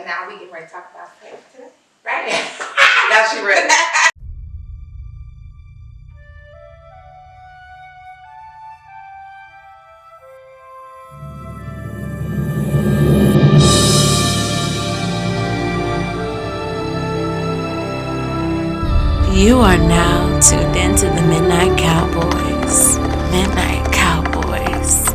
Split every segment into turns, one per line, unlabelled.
now we get ready to talk about sex today. Right?
Now she ready.
You are now tuned into the Midnight Cowboys. Midnight Cowboys.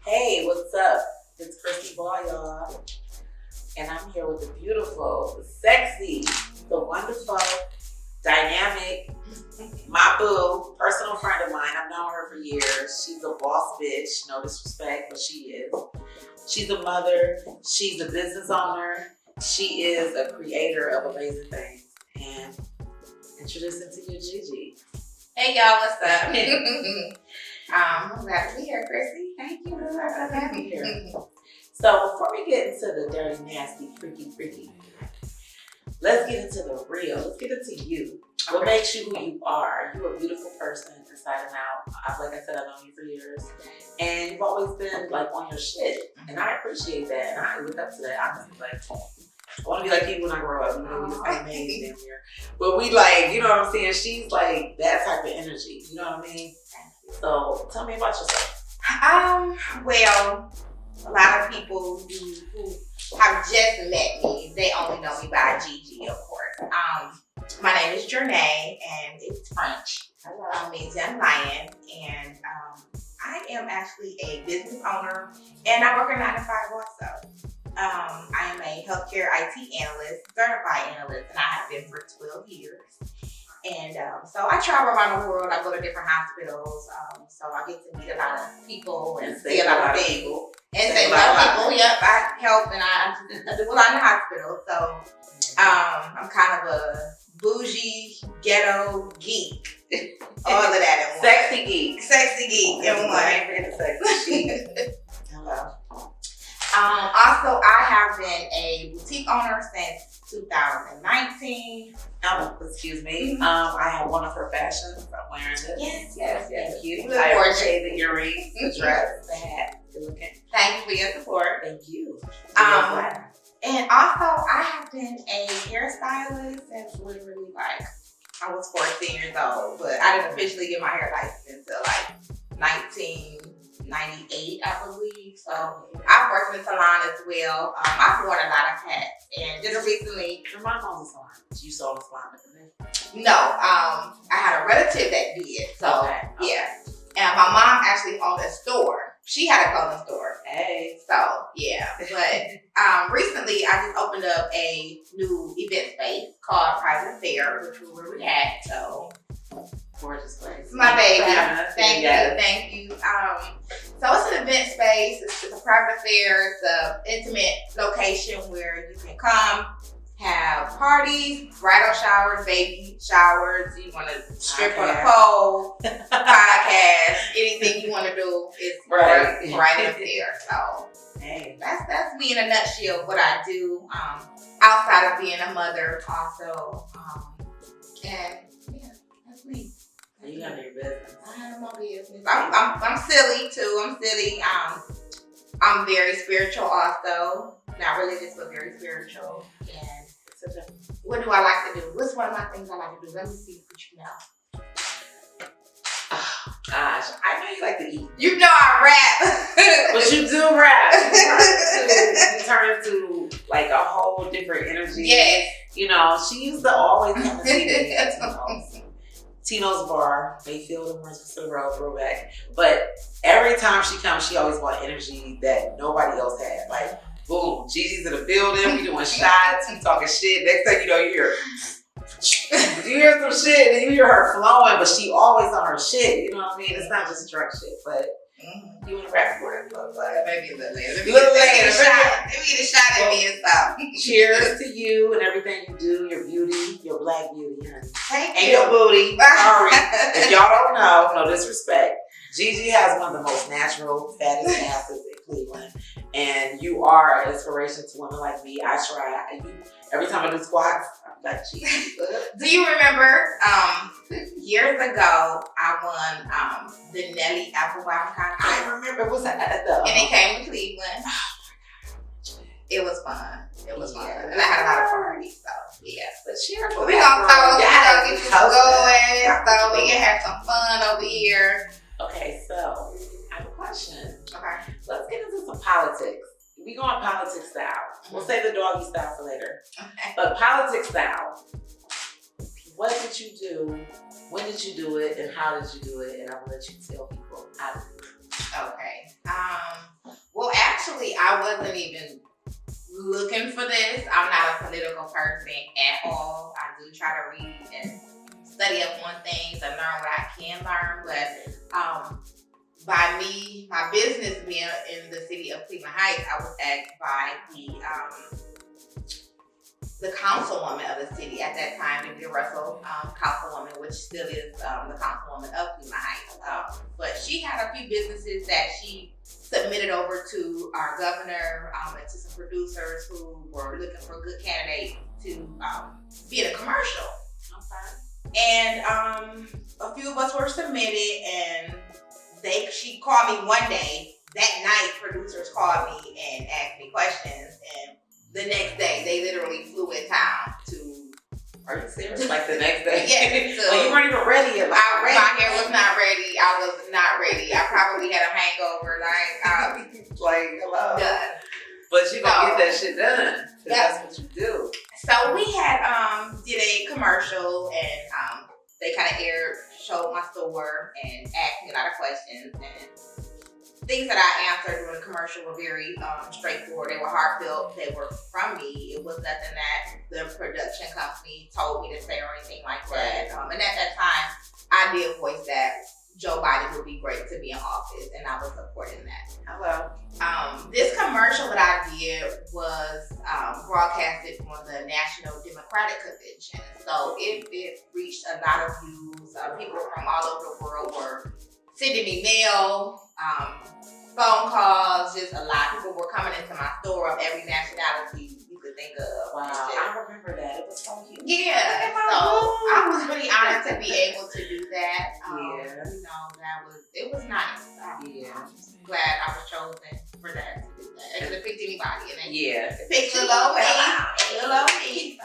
Hey, what's up? It's Christy Ball, y'all. And I'm here with the beautiful, the sexy, the wonderful, dynamic, my boo, personal friend of mine. I've known her for years. She's a boss bitch. No disrespect, but she is. She's a mother. She's a business owner. She is a creator of amazing things. And introducing to you, Gigi.
Hey y'all, what's up? I'm glad to be here, Chrissy. Thank you.
I'm glad to have you here. So before we get into the dirty, nasty, freaky, let's get into the real. Let's get into you. What makes you who you are? You're a beautiful person inside and out. Like I said, I've known you for years. And you've always been like on your shit. And I appreciate that. And I look up to that. Honestly, like, I want to be like you when I grow up. You know, we just kind of made down here. But we like, you know what I'm saying? She's like that type of energy. You know what I mean? So tell me about yourself.
Well, a lot of people who have just met me, they only know me by Gigi, of course. My name is Journée, and it's French. Means young lion, and I am actually a business owner, and I work a 9 to 5 also. I am a healthcare IT analyst, certified analyst, and I have been for 12 years. And so I travel around the world. I go to different hospitals, so I get to meet a lot of people and see a lot of people. And see a lot of people. Yep, I help and I do a lot in the hospital. So I'm kind of a bougie, ghetto geek. All of that in one.
Sexy geek.
Sexy geek in one.
Sexy geek. Hello.
Also, I have been a boutique owner since 2019.
Excuse me. I have one of her fashions. I'm wearing this.
Yes.
Thank you.
You look
I
gorgeous.
appreciate the earrings, the dress, the hat. Good looking.
Thank you for your support.
Thank you.
And also, I have been a hairstylist since literally like I was 14 years old, but I didn't officially get my hair license until like 1998, I believe. So I've worked in the salon as well. I've worn a lot of hats, and just recently,
Your mom owns a salon. You saw the salon, didn't
no, I had a relative that did. So
Okay.
yeah, and my mom actually owned a store. She had a clothing store.
Hey.
So yeah, but recently I just opened up a new event space called Private Affair, which is where we at. So
Gorgeous place.
it's my baby. Thank
Yes.
you. So it's an event space. It's a private affair. It's an intimate location where you can come, have parties, bridal showers, baby showers. You want to strip on a pole, podcast, anything you want to do is
Right.
right there. So
Hey.
that's me in a nutshell. What I do outside of being a mother, also, and yeah, that's me.
You handle your business.
I handle my business. I'm silly too. I'm silly. I'm very spiritual also. Not religious, but very spiritual. And what do I like to do? What's one of my things I like to do? Let me see what you know.
Oh, gosh, I know you like to eat.
You know I rap.
But you do rap. You turn into like a whole different energy.
Yes.
You know, she used to always come to see me at Tino's Bar, Mayfield and Mercer Road, throwback. But every time she comes, she always brought energy that nobody else had. Like, boom, Gigi's in the building, we doing shots, we talking shit. Next thing you know, you hear, you hear some shit, and you hear her flowing, but she always on her shit. You know what I mean? It's not just drunk shit, but you want to rap for it?
Maybe a little later. Let me
Little
get
later.
a shot at me and stop.
Cheers to you and everything you do, your beauty, your black beauty, honey.
Thank
And
you.
your booty. Sorry. If y'all don't know, no disrespect. Gigi has one of the most natural, fattest asses in Cleveland. And you are an inspiration to women like me. I try. Every time I do squats, I like cheese.
Do you remember years ago I won the Nelly Apple Bottom contest?
I remember it was at the
and it came to Cleveland. It was fun. It was fun. And I had a lot of parties, so yeah.
But cheers.
But we're gonna talk, get this going so we can have some fun over here.
Okay, so I have a question.
Okay.
Let's get into some politics. We go on politics style. We'll save the doggy style for later.
Okay.
But politics style. What did you do? When did you do it? And how did you do it? And I'm gonna let you tell people how to do it.
Okay. Well, actually, I wasn't even looking for this. I'm not a political person at all. I do try to read and study up on things and learn what I can learn. But by me, my business being in the city of Cleveland Heights, I was asked by the councilwoman of the city at that time, Vivian Russell, councilwoman, which still is the councilwoman of Cleveland Heights. But she had a few businesses that she submitted over to our governor and to some producers who were looking for good candidates to be in a commercial.
Okay.
And a few of us were submitted, and she called me one day. That night, producers called me and asked me questions, and the next day, they literally flew in town to.
Are you serious? Like the next day?
Yeah. So
well, you weren't even ready.
My hair was not ready. I was not ready. I probably had a hangover.
Like hello.
Done.
But you gonna get that shit done. That's what you do.
So we had did a commercial, and they kind of showed my store and asked me a lot of questions, and things that I answered during the commercial were very straightforward. They were heartfelt. They were from me. It was nothing that the production company told me to say or anything like that. And at that time, I did voice that Joe Biden would be great to be in office, and I was supporting that.
Hello.
This commercial that I did was broadcasted on the National Democratic Convention. So it reached a lot of views. People from all over the world were sending me mail, phone calls, just a lot. People were coming into my store of every nationality you could think of.
Wow, I remember that. It was from you.
Yeah, so I was really honored to be able to do that.
Yeah.
You know, it was nice.
Yeah.
I'm glad I was chosen for that to do that. It could have picked anybody, and
Yeah.
picked little old me.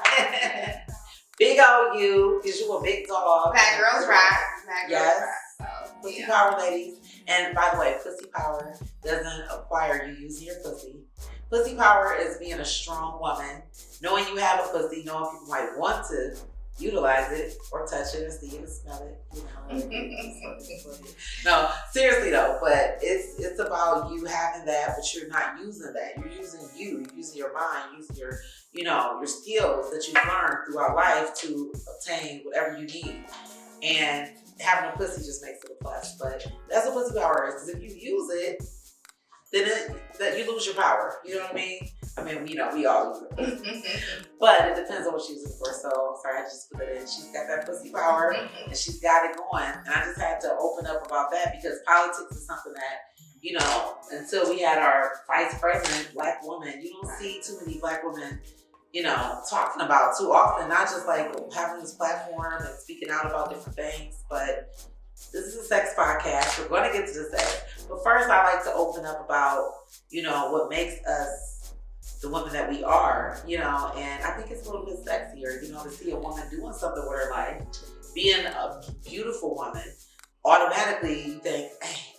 Big old you, because you a big dog.
Black girls rock.
Yes.
So,
Pussy power, ladies. And by the way, pussy power doesn't acquire you using your pussy. Pussy power is being a strong woman, knowing you have a pussy, knowing people might want to utilize it or touch it or see it or smell it. No, seriously though, but it's about you having that, but you're not using that. You're using you're using your mind, using your your skills that you've learned throughout life to obtain whatever you need. And having a pussy just makes it a plus. But that's what pussy power is. Because if you use it, then you lose your power. You know what I mean? I mean, we all use it. But it depends on what she's using for. So, sorry, I just put it in. She's got that pussy power, and she's got it going. And I just had to open up about that because politics is something that, until we had our vice president, black woman, you don't see too many black women talking about too often, not just like having this platform and speaking out about different things, but this is a sex podcast. We're going to get to the sex. But first, I like to open up about, what makes us the women that we are, and I think it's a little bit sexier, to see a woman doing something with her life, being a beautiful woman, automatically you think, hey,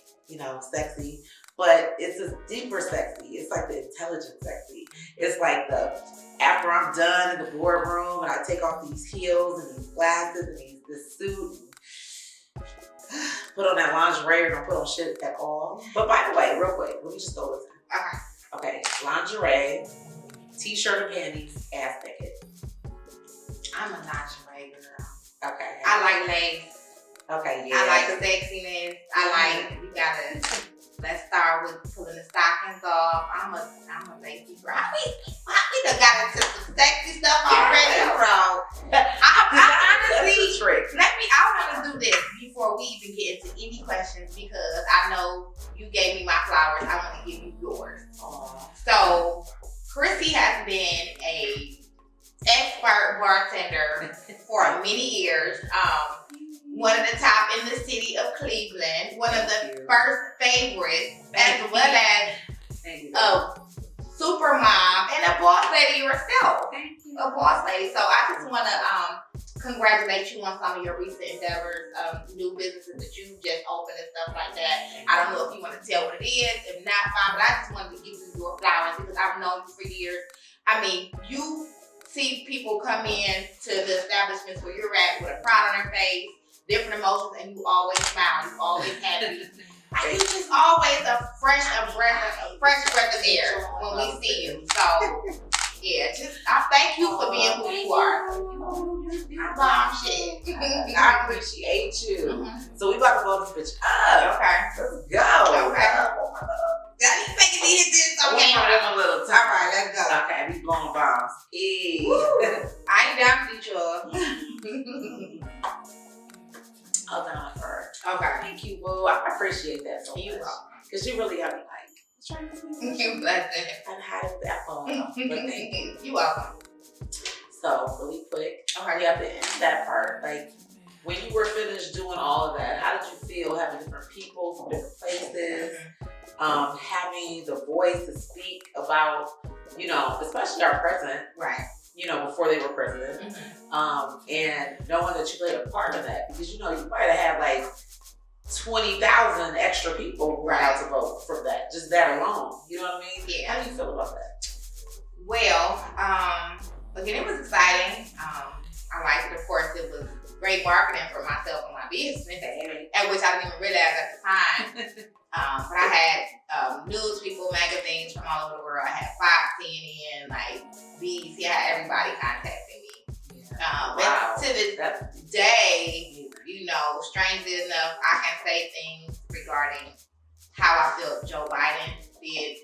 sexy. But it's a deeper sexy. It's like the intelligent sexy. It's like after I'm done in the boardroom and I take off these heels and these glasses and this suit, and put on that lingerie or don't put on shit at all. But by the way, real quick, let me just go listen. Okay, lingerie, t-shirt and panties, ass naked.
I'm a lingerie girl.
Okay.
I like lace.
Okay, yeah.
I like sexiness. Let's start with pulling the stockings off. I'm a lazy girl. We done got into some sexy stuff already. I honestly, I want to do this before we even get into any questions because I know you gave me my flowers. I want to give you yours. So, Chrissy has been a expert bartender for many years. One of the top in the city of Cleveland. One of the first favorites, as well as a super mom and a boss lady yourself. A boss lady. So I just want to congratulate you on some of your recent endeavors, new businesses that you just opened and stuff like that. I don't know if you want to tell what it is. If not, fine. But I just wanted to give you your flowers because I've known you for years. I mean, you see people come in to the establishments where you're at with a frown on their face, different emotions, and you always smile. You always happy. You just always a fresh breath of air when we see you. So yeah, just I thank you for being who you are. Bomb shit.
I appreciate you. Mm-hmm. So we about to blow this bitch up.
Okay.
Let's go.
Okay. Y'all need to make it hit this. Okay.
A little time.
All right, let's go.
Okay, we blowing bombs.
I ain't down for you,
Hold on for
okay.
Thank you, boo. I appreciate that so
You
much. Because you really have me like, trying to
You blessed it.
I'm hiding with that phone. But thank you.
You welcome.
So, really quick,
Okay.
we have to end that part. Like, when you were finished doing all of that, how did you feel having different people from different places, having the voice to speak about, you know, especially our president,
Right.
you know, before they were president, and knowing that you played a part of that, because, you know, you might have had like 20,000 extra people who were out to vote from that, just that alone. You know what I mean?
Yeah.
How do you feel about that?
Well, again, it was exciting. I liked it. Of course, it was great marketing for myself and my business, at which I didn't even realize at the time. But I had news people, magazines from all over the world. I had Fox, CNN, like BBC. I had everybody contacting me.
Wow.
And to this day, you know, strangely enough, I can say things regarding how I feel Joe Biden did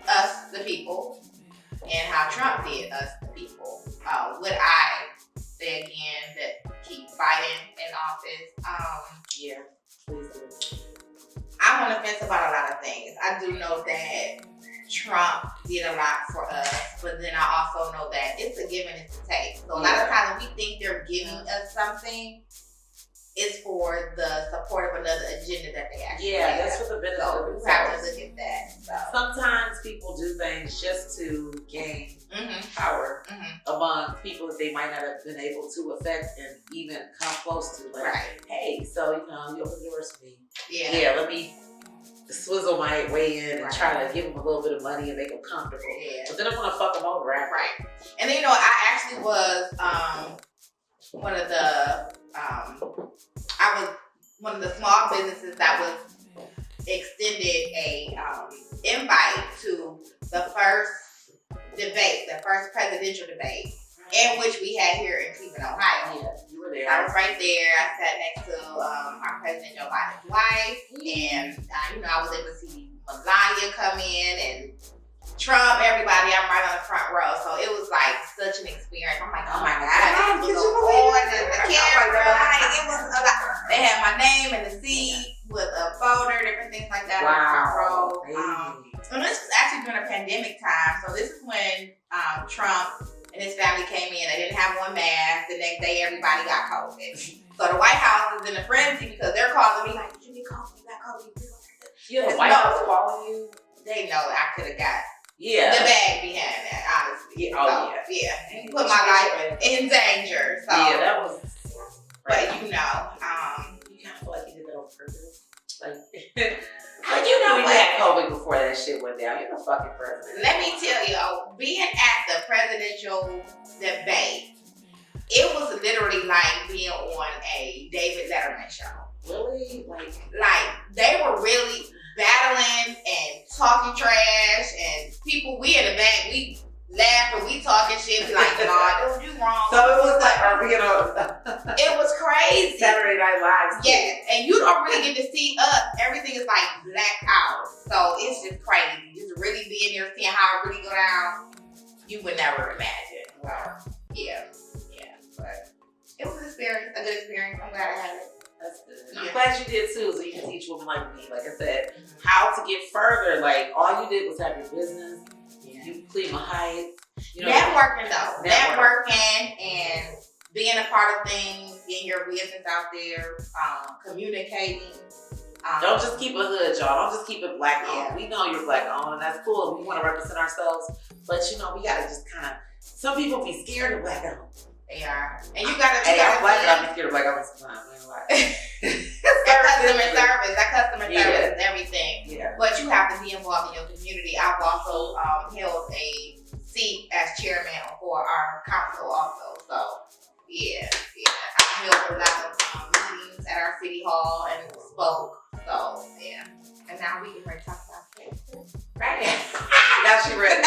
us, the people, and how Trump did us, the people. Would I say again that keep Biden in office?
Yeah, please do.
I'm on the fence about a lot of things. I do know that Trump did a lot for us, but then I also know that it's a give and it's a take. So a lot of times when we think they're giving us something, it's for the support of another agenda that they actually have.
That's for the benefit
So
of
we
themselves.
have to look at that. So.
Sometimes people do things just to gain power among people that they might not have been able to affect and even come close to. Like, hey, so, you know, you open the doors for me. Yeah, let me swizzle my way in and try to give them a little bit of money and make them comfortable. Yeah. But then I'm going to fuck them over after.
Right. And then, you know, I actually was one of the one of the small businesses that was extended a invite to the first debate, the first presidential debate, in which we had here in Cleveland, Ohio.
Yeah, you were there.
I was right there. I sat next to our President Joe Biden's wife, and you know, I was able to see Melania come in and Trump, everybody. I'm right on the front row, so it was like such an experience. I'm like, oh my God, this was on the camera. Like, it was a lot. They had my name in the seat with a folder, different things like that on the front row. And this was actually during a pandemic time, so this is when Trump and his family came in. They didn't have one mask. The next day, everybody got COVID. So the White House is in a frenzy because they're calling me like, "Did you get COVID? You got COVID?
The White House calling you?
They know I could have got
the
bag behind that, honestly. And put my life in danger. So
that was.
But you know,
you kind of feel like you did that on purpose, like.
You know
we
what?
had COVID before that shit went down. You're the fucking president.
Let me tell you, being at the presidential debate, it was literally like being on a David Letterman show.
Really? Like
they were really battling and talking trash, and people, we in the back, we laughing, we talking shit, we like, nah, dude, you wrong.
So it was like,
it was crazy.
Saturday Night Live.
Yes, and you don't really get to see us. Everything is like blacked out. So it's just crazy. Just really being there, seeing how it really go down, you would never imagine. Wow. Yeah. But it was an experience, a good experience. I'm glad I had it.
That's good.
Yeah.
I'm glad you did too, so you can teach women like me. Like I said, how to get further. Like all you did was have your business.
Yeah.
You Cleveland Heights. You know,
Networking though.
Network.
Networking and being a part of things, getting your business out there, communicating.
Don't just keep a hood, y'all. Don't just keep it black owned.
Yeah.
We know you're black owned, and that's cool. We want to represent ourselves, but you know, we gotta just kind of. Some people be scared of black owned.
They are, and you gotta.
Hey, I'm black, and I be scared of black owned sometimes.
That customer service, and everything.
Yeah.
But you have to be involved in your community. I've also held a seat as chairman for our council also. So yeah. I held a lot of meetings at our city hall and spoke. So yeah. And now we can talk about that. Right
Now she ready.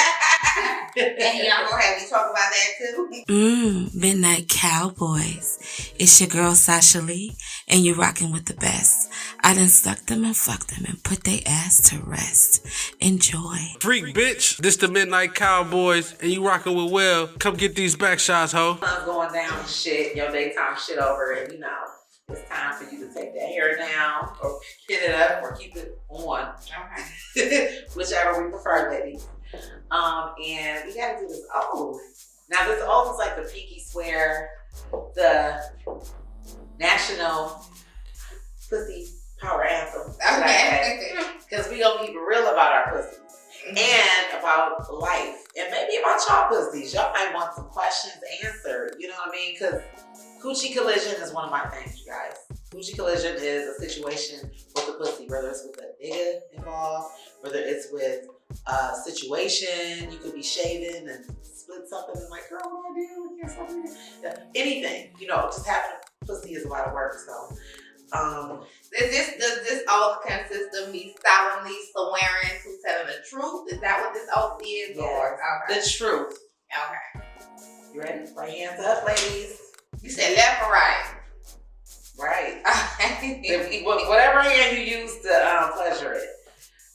And y'all gonna have me talk about that too.
Midnight Cowboys. It's your girl Sasha Lee, and you're rocking with the best. I done sucked them and fucked them and put they ass to rest. Enjoy.
Freak bitch, this the Midnight Cowboys, and you rockin' with Will. Come get these back shots, ho.
Sun's going down and shit, your daytime shit over, and you know, it's time for you to take that hair down, or pin it up, or keep it on.
Okay.
Whichever we prefer, ladies. And we gotta do this oath. Now this oath is like the pinky swear, the national pussy power anthem.
Okay.
Because we gonna keep it real about our pussies. And about life. And maybe about y'all pussies. Y'all might want some questions answered. You know what I mean? Because coochie collision is one of my things, you guys. Coochie collision is a situation with the pussy, whether it's with a nigga involved, whether it's with a situation, you could be shaving and split something and like, girl, what do I do? Something. Anything, you know, just having a pussy is a lot of work, so.
Does this oath consist of me solemnly swearing to tell the truth? Is that what this oath is?
Yes.
Or okay.
The truth.
Okay.
You ready? Right hands up, ladies.
You said left or right?
Right.
Okay.
Whatever hand you use to pleasure it.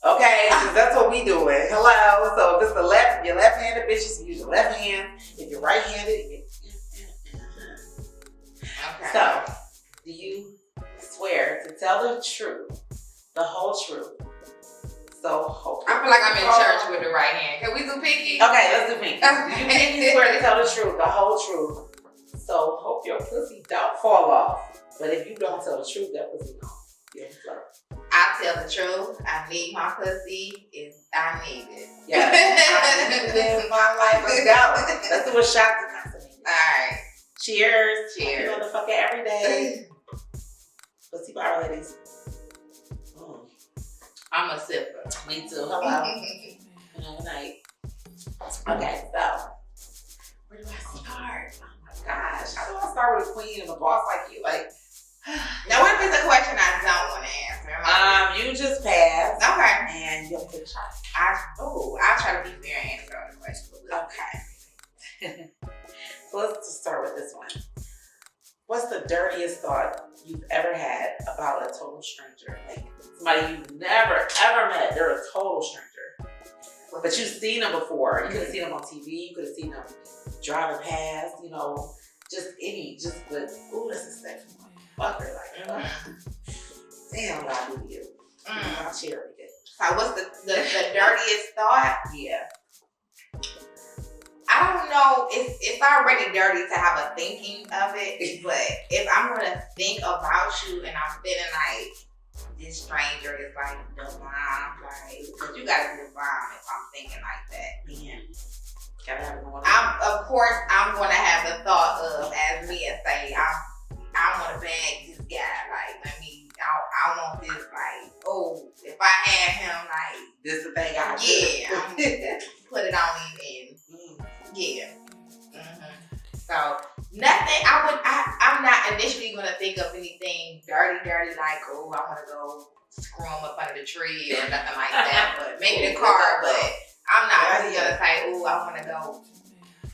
Okay, 'cause that's what we doing. Hello. So if it's the left, your left-handed bitches, use your left hand. If you're right-handed,
Okay.
So, do you swear to tell the truth, the whole truth? So
I feel like I'm in church with the right hand. Can we do pinky?
Okay, let's do pinky.
Okay.
You pinky swear to tell the truth, the whole truth. So hope your pussy don't fall off. But if you don't tell the truth, that pussy don't. Yeah,
I tell the truth. I need my pussy. I need it.
yeah. I live my life. Let's go. Let's do a shot to consummate.
Alright.
Cheers.
Cheers.
Happy motherfucker every day. Pussy power, ladies.
I'm a sipper.
Me too. Hello. Good night. Okay, so where do I start? Oh my gosh. How do I start with a queen and a boss like you? Like,
now what if it's a question I don't want to answer?
you just passed.
Okay.
And you'll take a shot.
I'll try to be fair and answer all the questions.
Okay. So let's just start with this one. What's the dirtiest thought you've ever had about a total stranger? Like somebody you've never ever met, they're a total stranger. But you've seen them before. You could have seen them on TV, you could have seen them driving past, you know, but ooh, that's a sexy motherfucker. Like, damn what I do to you. I'll share with it.
So what's the dirtiest thought?
Yeah.
I don't know. It's already dirty to have a thinking of it, but if I'm gonna think about you and I'm feeling like this stranger is like the bomb, like, because you gotta be the bomb if I'm thinking like that.
Man. Gotta have one.
Of course, I'm gonna have the thought of, as Mia say, I want to bag this guy. Like, I want this. Like, oh, if I had him, like,
this the thing I do.
yeah, I'm gonna put it on him and yeah. So nothing. I'm not initially gonna think of anything dirty, like, oh, I want to go screw him up under the tree or nothing like that. But maybe the car. But I'm not really gonna say, oh, I want to go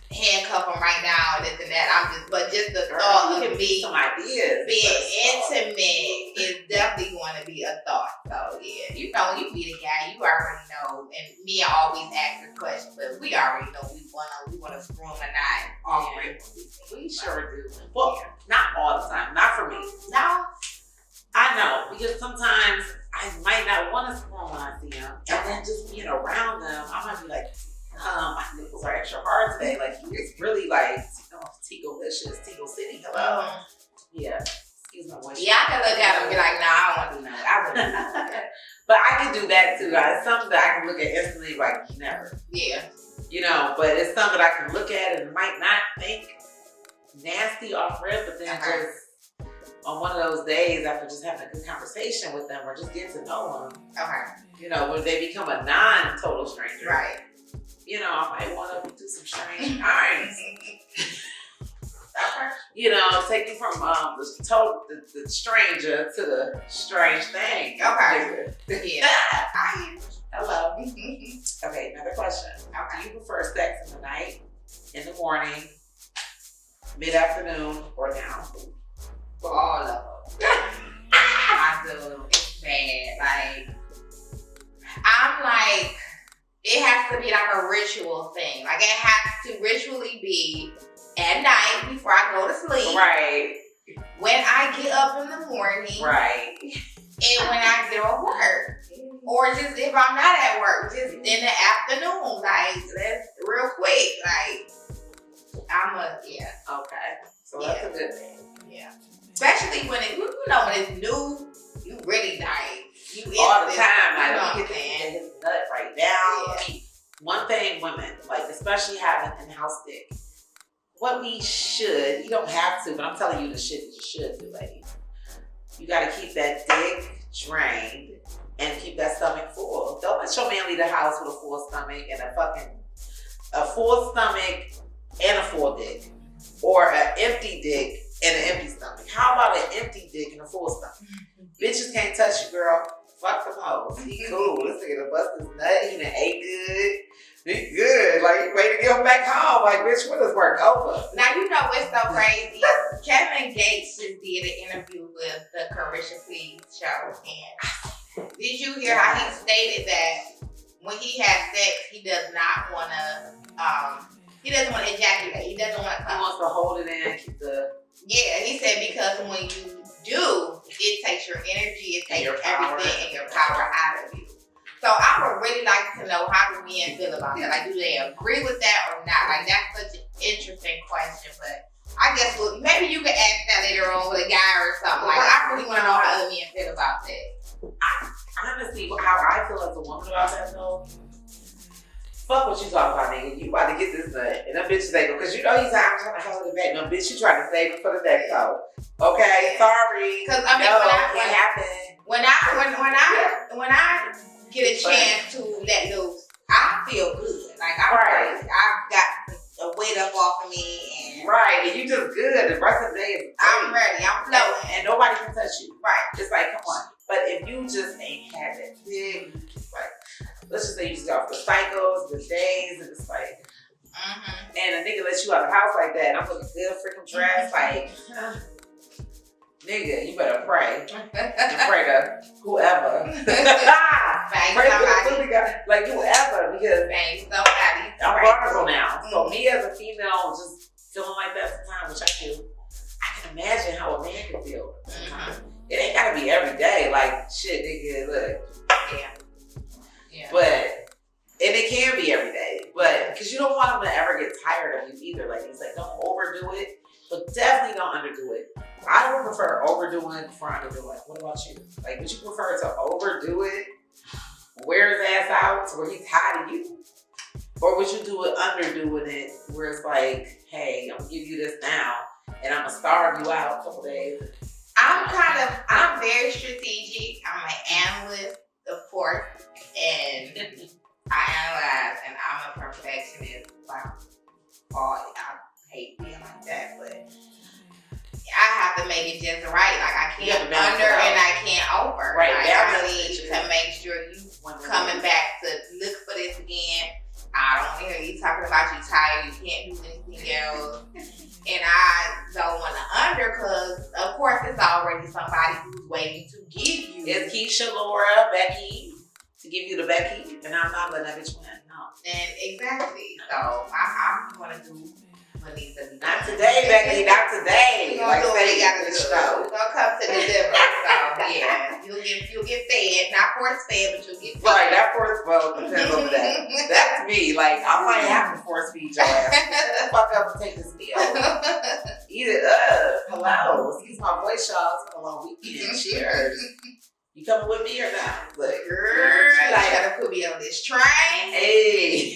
handcuff him right now and this and that. But just the thought of me
some ideas.
being intimate is definitely going to be a thought. So yeah, you know, you be the guy, you already know. And me, I always ask the question, but we already know we want to screw him or not. Already,
we sure do. Well, not all the time. Not for me.
No.
I know, because sometimes I might not want to scroll when I see them. And then just being around them, I might be like, my nipples are extra hard today. Like, it's really like, Tico-licious, Tico City, hello. Yeah. Excuse my voice.
Yeah, I can look at them and be like, nah, I don't want to do nothing. I wouldn't do that.
But I can do that too, guys. Something that I can look at instantly, like, never.
Yeah.
You know, but it's something that I can look at and might not think nasty off rip, but then just on one of those days after just having a good conversation with them or just get to know them, you know, when they become a non-total stranger,
right?
You know, I might want to do some strange things. You know, take you from the stranger to the strange thing.
Okay. Yeah.
Hello. Okay, another question. Do you prefer sex in the night, in the morning, mid-afternoon, or now?
For all of them. I do. It's bad. Like, I'm like, it has to be like a ritual thing. Like, it has to ritually be at night before I go to sleep.
Right.
When I get up in the morning.
Right.
And when I get off work. Or just if I'm not at work, just in the afternoon. Like, that's real quick. Like, yeah.
Okay. So that's a good thing.
Yeah. Especially when it, when it's new, you really like, you
all the time. Like,
you
you get his nut right down.
Yeah.
One thing, women, like, especially having in-house dick, what we should, you don't have to, but I'm telling you the shit that you should do, ladies. You gotta keep that dick drained and keep that stomach full. Don't let your man leave the house with a full stomach and a full stomach and a full dick. Or an empty dick and an empty stomach. How about an empty dick and a full stomach? Bitches can't touch you, girl. Fuck them hoes. He cool. This nigga done bust his nut. He done ate good. He good. Like, he ready to get him back home. Like, bitch, when is work over?
Now, you know what's so crazy? Kevin Gates just did an interview with the Carisha Please show. And did you hear how he stated that when he has sex, he does not want to, he doesn't want to ejaculate. He doesn't want to come.
He wants to hold it in, keep the...
Yeah, he said because when you do, it takes your energy, it takes everything and your power out of you. So I would really like to know how do men feel about that. Like, do they agree with that or not? Like, that's such an interesting question. But I guess maybe you could ask that later on with a guy or something. Like, I really want to know how other men feel about that.
Honestly, how I feel as a woman about that though, fuck what you talking about, nigga. You about to get this nut. And them bitches ain't because you know he's out trying to hold it back. No, bitch, you trying to save it for the next hoe. Okay, sorry.
Because I mean,
what happened?
When I get a chance to let loose, I feel good. Like, I've got a weight up off of me. And
right, and you just good. The rest of the day is
I'm ready. I'm floating.
And nobody can touch you.
Right.
It's like, come on. But if you just ain't had that big, like, let's just say you just got off the cycles, the days, and it's like, and a nigga lets you out of the house like that, and I'm looking good, freaking dressed, like, nigga, you better pray. And pray to whoever. Pray to the fully God, like whoever, because I'm vulnerable now. So me as a female, just feeling like that sometimes, which I do, I can imagine how a man can feel sometimes. It ain't gotta be every day, like, shit, nigga, look. Yeah. But, and it can be every day, but, because you don't want them to ever get tired of you either. Like, it's like, don't overdo it, but definitely don't underdo it. I would prefer overdoing before underdoing. What about you? Like, would you prefer to overdo it, wear his ass out to where he's tired of you? Or would you do it underdoing it, where it's like, hey, I'm gonna give you this now, and I'm gonna starve you out a couple days?
I'm very strategic. I'm an analyst, of course, and I analyze, and I'm a perfectionist. Like, I hate being like that, but I have to make it just right. Like, I can't under and I can't over.
Right.
Like, I need to make sure you coming back to look for this again. I don't want to hear you talking about you tired, you can't do anything else. And I don't want to under, because of course it's already somebody who's waiting to give you.
It's Keisha, Laura, Becky, to give you the Becky, and I'm not letting that bitch win. No.
And exactly. So I'm going to do
Not today, Becky. Not today.
We're gonna do what we gotta do. We're gonna come to deliver. So yeah, you'll get fed, not force fed, but you'll get fed.
Right, that force depends on that. That's me. Like I might have to force feed your ass. Shut the fuck up and take this meal. Eat it up. Hello. Excuse my voice, y'all. It's been a long weekend. Cheers. You coming with me or not? Look,
girl, you gotta put me on this train.
Hey,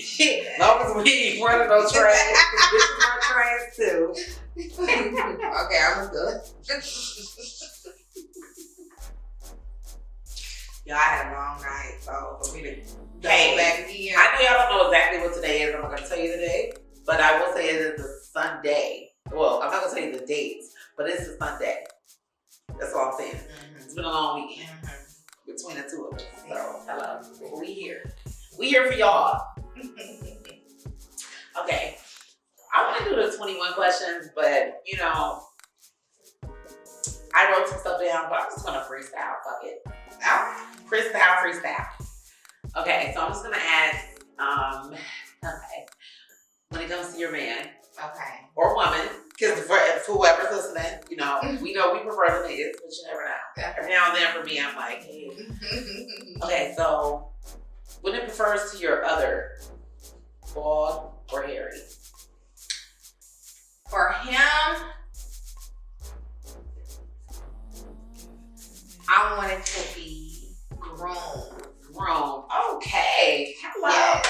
as long as we running those trains, bitches run trains too.
Okay, I'm good. Y'all had a long night, so for me to go back again.
I know y'all don't know exactly what today is. I'm not gonna tell you today, but I will say it is a Sunday. Well, I'm not gonna tell you the dates, but it's a Sunday. That's all I'm saying. It's been a long weekend between the two of us. So, hello. We here. We here for y'all. Okay. I want to do the 21 questions, but, you know, I wrote some stuff down, but I'm just going to freestyle. Fuck it. Freestyle. Okay, so I'm just going to ask, okay, when it comes to your man.
Okay.
Or woman, because for whoever's listening, you know we prefer the niggas, but you never know. Every now and then for me, I'm like, hey. Okay, so when it prefers to your other, bald or hairy?
For him, I want it to be grown.
Okay. Hello.
Yeah.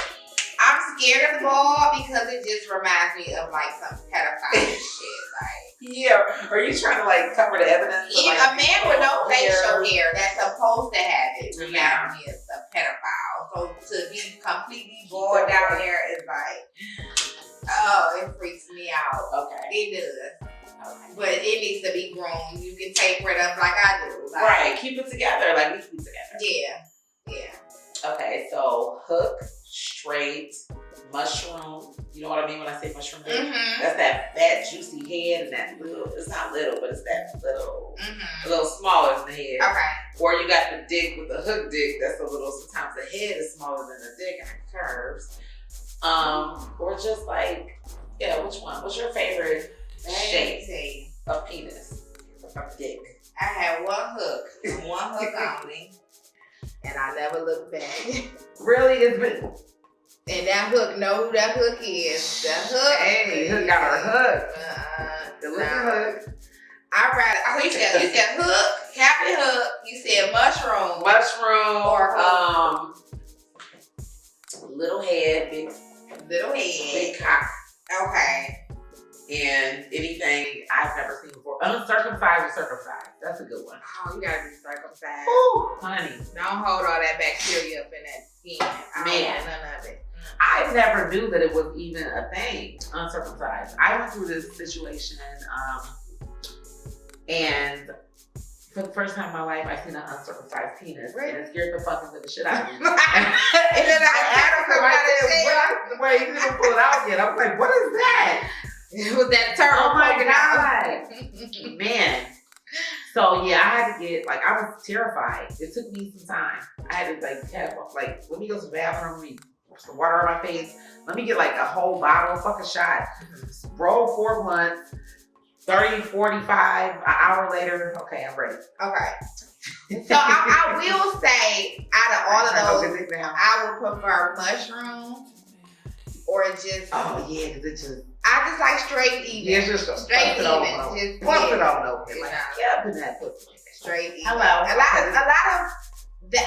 I'm scared of bald because it just reminds me of like some pedophile shit. Like,
yeah, are you trying to like cover the evidence?
Even
like,
a man with no facial hair that's supposed to have it reminds me of a pedophile. So to be completely bald down there is like, oh, it freaks me out.
Okay.
It does. Okay. But it needs to be grown. You can taper it up like I do. Like,
right, keep it together like we keep it together.
Yeah.
Okay, so hook, straight, mushroom. You know what I mean when I say mushroom dick? That's that fat, juicy head and that little, it's not little, but it's that little, a little smaller than the head.
Okay.
Or you got the dick with the hook dick that's a little, sometimes the head is smaller than the dick and it curves. Or just like, yeah, which one? What's your favorite shape of penis? Of dick?
I had one hook only. And I never looked back.
Really? It's been...
And that hook, know who that hook is. The hook.
Hey, hook got her hook. The looking hook.
I'd rather, you said hook, Captain Hook. You said mushroom.
Or little head, big cock.
Okay.
And anything I've never seen before. Uncircumcised or circumcised. That's a good one.
Oh, you gotta be circumcised.
Ooh, honey.
Don't hold all that bacteria up in that skin. I don't want none of it.
I never knew that it was even a thing, uncircumcised. I went through this situation, and for the first time in my life, I seen an uncircumcised penis, and it scared the fucking living shit out of me. And then I asked him, I said, wait, you didn't pull it out yet. I was like, what is that?
It was that turtle.
Oh my God. Man. So yeah, I had to get, like, I was terrified. It took me some time. I had to let me go to the bathroom, let me put some water on my face. Let me get like a whole bottle, fucking shot. Roll 4 months, 30, 45, an hour later. Okay, I'm ready.
Okay. So I will say, out of all of those, I would prefer mushroom or just.
Oh yeah, because it just.
I just like straight even.
Yeah, just
straight even.
Just pump it on over. Like, yeah, in that pussy.
Straight even.
Hello.
A lot of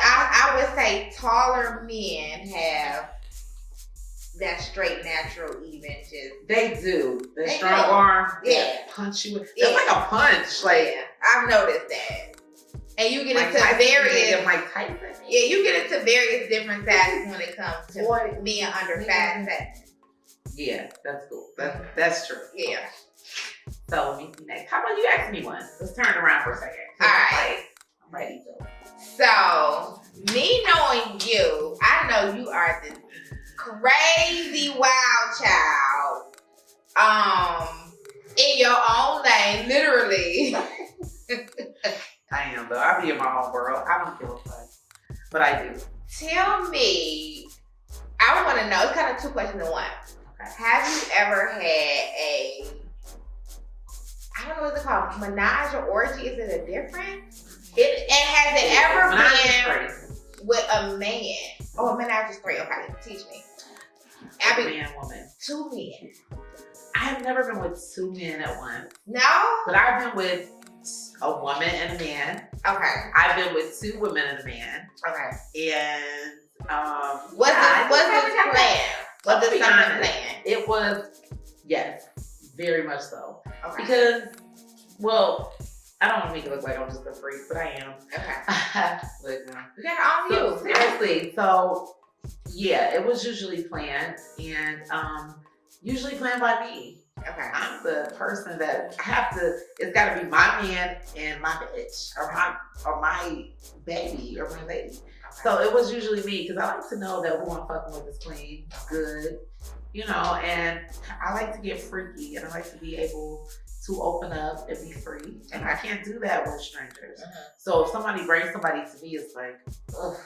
I would say taller men have that straight, natural, even. Just
they do. The strong arm.
Yeah.
Punch you. It's like a punch. Like
I've noticed that. And you get into you get into various different sizes when it comes to men under 5'7".
Yeah, that's cool. That's true.
Yeah.
So let me see next. How about you ask me one? Let's turn around for a second.
All right.
I'm ready though.
So me knowing you, I know you are this crazy wild child. In your own lane, literally.
I am though. I be in my own world. I don't give a fuck. But I do.
Tell me, I want to know, it's kind of 2 questions in one.
Okay.
Have you ever had a, I don't know what it's called, menage or orgy? Is it a different? And has it ever been with a man? Oh, a menage is 3. Okay, teach me.
Man, woman.
2 men.
I have never been with 2 men at once.
No?
But I've been with a woman and a man.
Okay.
I've been with 2 women and a man.
Okay.
And
what's this plan? What's the summer plan?
It was, yes, very much so.
Okay.
Because, well, I don't want to make it look like I'm just a freak, but I am.
Okay.
But no.
We got all you.
Seriously. So, yeah, it was usually planned, and usually planned by me.
Okay.
I'm the person that I have to, it's got to be my man and my bitch, or my baby, or my lady. Okay. So it was usually me, because I like to know that who I'm fucking with is clean, good, you know, and I like to get freaky, and I like to be able to open up and be free. And I can't do that with strangers. So if somebody brings somebody to me, it's like, ugh.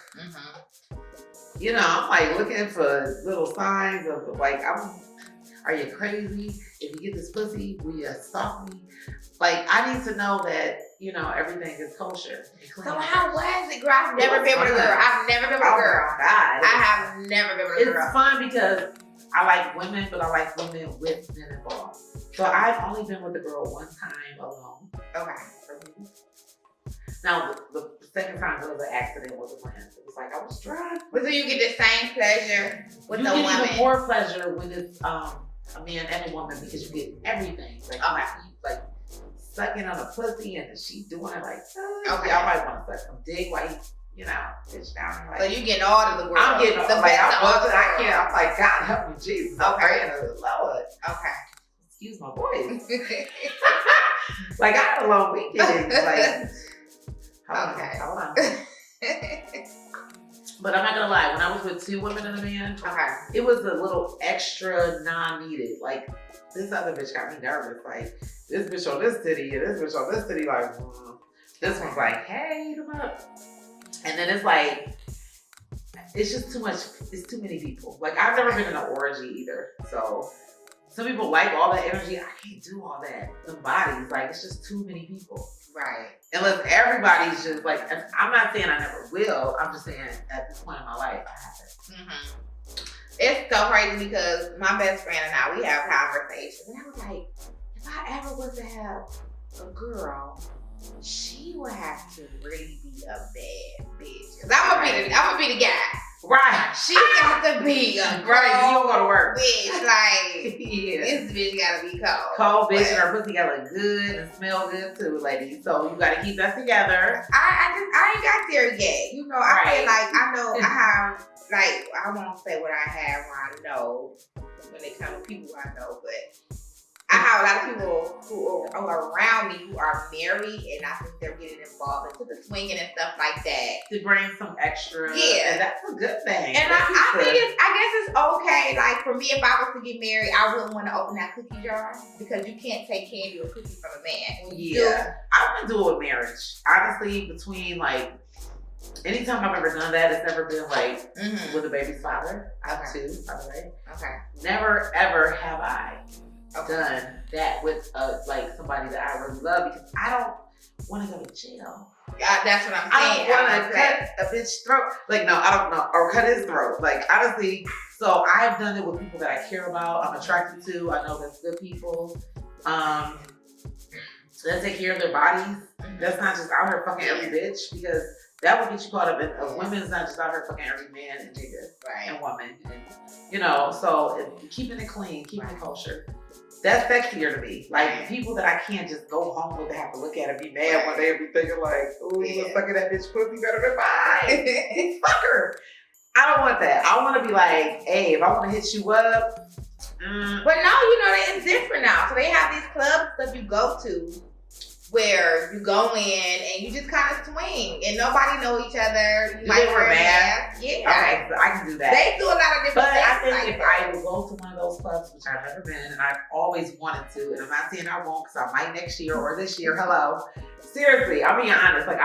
You know, I'm like looking for little signs of like, are you crazy? If you get this pussy, will you stalk me? Like, I need to know that, you know, everything is kosher and clean.
So how was it, girl? I've never been with a girl. I've never been with a girl.
Oh my God.
I have never been with a girl.
It's fun because I like women, but I like women with men involved. So I've only been with a girl one time alone.
Okay.
Now, the second time it was an accident, it was a plan. It was like, I was drunk.
But so you get the same pleasure with the woman?
You get even more pleasure when it's a man and a woman, because you get everything. Like, you like sucking on a pussy and she doing it like, okay. Y'all might want to suck some dick while you know, bitch down. Like,
so you getting all of the world.
I'm getting
the
like,
best of all.
I can't. I'm like, God help me, Jesus. I'm praying to the Lord.
Okay.
Excuse my voice. Like, I had a long weekend. Like, hold on. But I'm not gonna lie, when I was with 2 women and a man, it was a little extra non-needed. Like, this other bitch got me nervous. Like, this bitch on this titty and this bitch on this titty. Like, this one's like, hey, eat 'em up. And then it's like, it's just too much. It's too many people. Like, I've never been in an orgy either. So some people like all that energy. I can't do all that. The bodies, like, it's just too many people.
Right.
Unless everybody's just like, I'm not saying I never will. I'm just saying at this point in my life, I haven't.
It's so crazy because my best friend and I, we have conversations. And I was like, if I ever was to have a girl, she would have to really be a bad bitch. Cause I'm gonna be the guy.
Right.
She got to be a girl.
Right. You don't go to work.
Bitch, like,
yeah.
This bitch gotta be cold.
Cold bitch, and her pussy gotta look good and smell good too, ladies. So you gotta keep that together.
I ain't got there yet. You know, I feel like I know I have, like, I won't say what I have when I know, when it comes to people I know, but I have a lot of people who are around me who are married, and I think they're getting involved into the swinging and stuff like that.
To bring some extra.
Yeah.
And that's a good thing.
And I guess it's okay. Like, for me, if I was to get married, I wouldn't want to open that cookie jar because you can't take candy or cookies from a man.
I wouldn't do it with marriage. Honestly, between, like, anytime I've ever done that, it's never been like with a baby's father. I have 2, by the way. Okay. Never, ever have I done that with like somebody that I really love, because I don't want to go to jail.
That's what I'm saying.
I don't want to cut a bitch's throat. Like, no, I don't know. Or cut his throat. Like, honestly, so I've done it with people that I care about, I'm attracted to. I know that's good people. That take care of their bodies. That's not just out here fucking every bitch, because that would get you caught up in a women's not just out here fucking every man and nigga and woman. And, you know, so keeping it clean, keeping it kosher. That's sexier to me. Like, people that I can't just go home with and have to look at and be mad one day and be thinking like, ooh, you was fucking that bitch pussy better than mine. Fuck her. I don't want that. I want to be like, hey, if I want to hit you up.
But now, you know, it's different now. So they have these clubs that you go to where you go in and you just kind of swing and nobody know each other. You might wear a mask. Yeah.
Okay, so I can do that.
They do a lot of different things.
But I think
like
if I would go to one of those clubs, which I've never been, and I've always wanted to, and I'm not saying I won't, because I might next year or this year, hello. Seriously, I'm being honest. Like,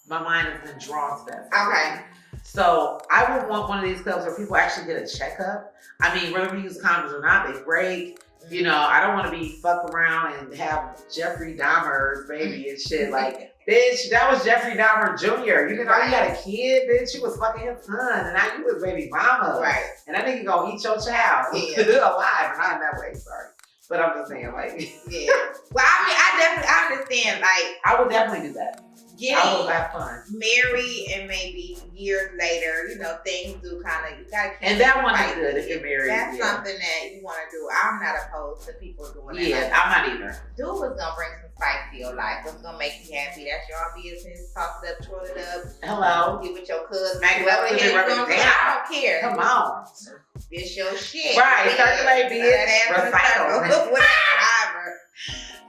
my mind has been drawn to that.
Okay.
So I would want one of these clubs where people actually get a checkup. I mean, whether we use condoms or not, they break. You know, I don't want to be fucked around and have Jeffrey Dahmer's baby and shit. Like, bitch, that was Jeffrey Dahmer Jr. You know, you had a kid, bitch. You was fucking his son, and now you was baby mama.
Right.
And that nigga gonna eat your child alive. Not in that way, sorry. But I'm just saying, like,
yeah. Well, I mean, I understand. Like,
I would definitely do that. I would have fun.
Married and maybe years later, you know, things do kind of, you gotta keep.
And that one is good if you're married.
That's something that you want to do. I'm not opposed to people doing that.
Yeah, I'm not either.
Do what's gonna bring some spice to your life. What's gonna make you happy? That's your business. Toss it up, twirl it up.
Hello.
Get with your cousin.
Make it up to me, rub it down.
I don't care.
Come on.
It's your shit.
Right. Circulate, bitch. Recycle.
Whatever.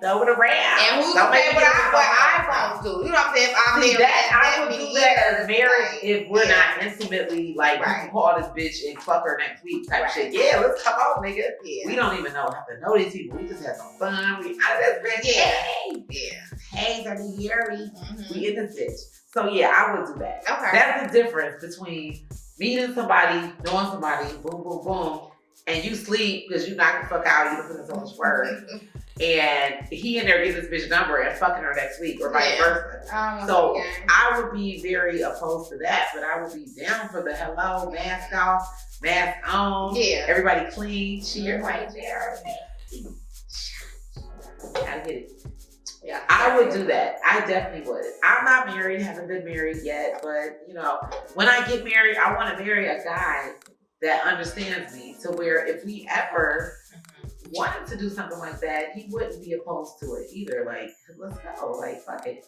Throw it around.
And who's to say what I want to? You know what I'm saying? If I'm
See,
married,
I would do that as marriage if we're
yeah.
not intimately, like, you can call this bitch and fuck her next week type shit. Yeah, let's come on, nigga.
Yeah.
We don't even have to know these people. We just have some fun. We out of this bitch.
Yeah.
Hey.
Yeah.
Hey, Dirty Yuri.
Mm-hmm.
We in this bitch. So, yeah, I would do that.
Okay.
That's the difference between meeting somebody, knowing somebody, boom, boom, boom, and you sleep because you knock the fuck out, you don't put in so much work. And he in there getting this bitch number and fucking her next week or vice versa. So I would be very opposed to that, but I would be down for the hello, mask off, mask on, everybody clean, cheer right there. Gotta get it. Yeah, I would do that. I definitely would. I'm not married, haven't been married yet, but you know, when I get married, I want to marry a guy that understands me to where if we ever wanted to do something like that, he wouldn't be opposed to it either. Like, let's go. Like, fuck it.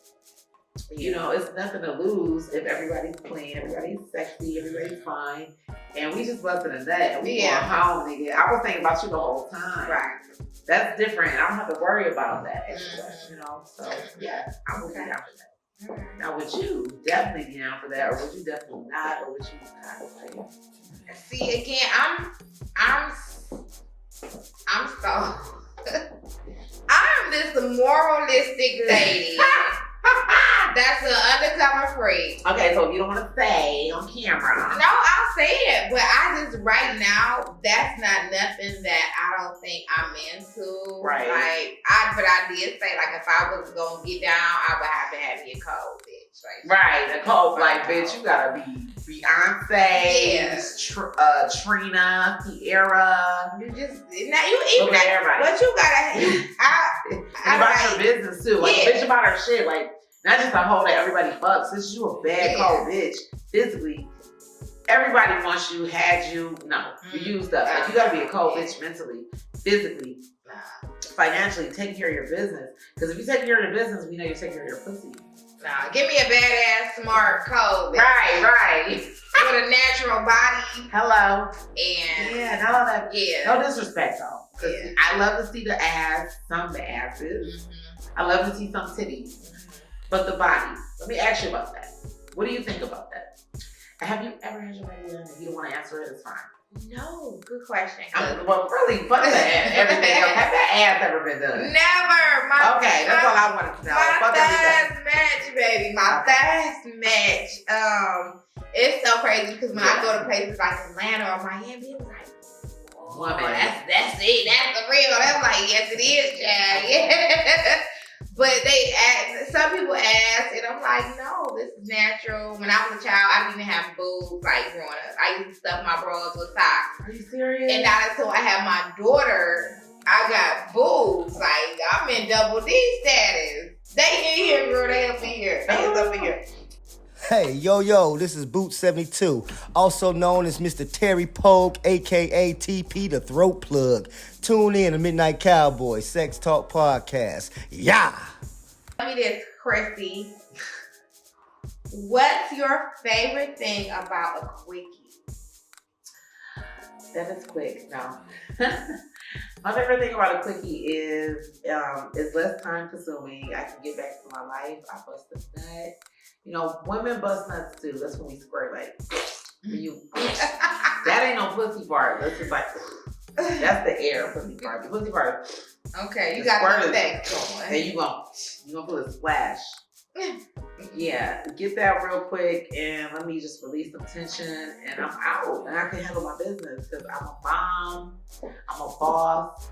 You know, it's nothing to lose if everybody's clean, everybody's sexy, everybody's fine, and we just busting a nut and we going home, nigga. I was thinking about you the whole time.
Right.
That's different. I don't have to worry about that anyway, you know? So, yeah, I would be down for that. Now, would you definitely be down for that, or would you definitely not, or would you kind of like...
See, again, I'm so... I'm this moralistic lady that's an undercover freak.
Okay, so if you don't want to say on camera.
No, I'll say it. But I just, right now, that's not nothing that I don't think I'm into.
Right.
Like, but I did say, like, if I was going to get down, I would have to have me a cold bitch. Like,
right, a cold like, bitch, you gotta be Beyonce, Trina, Tierra.
You just, now you even,
everybody.
But you gotta,
I about your business too. Like, bitch about her shit. Like, not just a hoe that everybody fucks. Since you a bad cold bitch, physically, everybody wants you, had you. No, you used up. Like, you gotta be a cold bitch mentally, physically, financially. Take care of your business. Because if you take care of your business, we know you're taking care of your pussy.
Nah, give me a badass, smart, cold.
Right.
With a natural body.
Hello.
And
yeah, all that.
Yeah.
No disrespect though. Yeah. I love to see the ass, some of the asses. Mm-hmm. I love to see some titties. Mm-hmm. But the body. Let me ask you about that. What do you think about that? Have you ever had your body done? If you don't want to answer it, it's fine.
No, good question.
Well, really, fuck that. Everything else. Have that ass ever been done?
Never.
Okay, that's all I wanted to know.
My fast match, baby. My fast match. It's so crazy because when I go to places like Atlanta or Miami, it's like, oh, that's it. That's the real. I'm like, yes, it is, child. Yeah. But some people ask, and I'm like, no, this is natural. When I was a child, I didn't even have boobs like growing up. I used to stuff my bras with socks.
Are you serious? And
now until I have my daughter, I got boobs. Like, I'm in double D status. They in here, girl. They up in here. They is up in here.
Hey, yo, this is Boot72, also known as Mr. Terry Pogue, a.k.a. TP, the Throat Plug. Tune in to Midnight Cowboys Sex Talk Podcast. Yeah!
Tell me this, Chrissy. What's your favorite thing about a quickie?
That is quick. No. My favorite thing about a quickie is less time consuming. I can get back to my life. I bust a nut. You know, women bust nuts too. That's when we squirt, like, that ain't no pussy part. That's just like, that's the air pussy part. The pussy part.
Okay, you got the thing.
And you gonna feel a splash Yeah, get that real quick and let me just release some tension and I'm out and I can handle my business because I'm a mom, I'm a boss,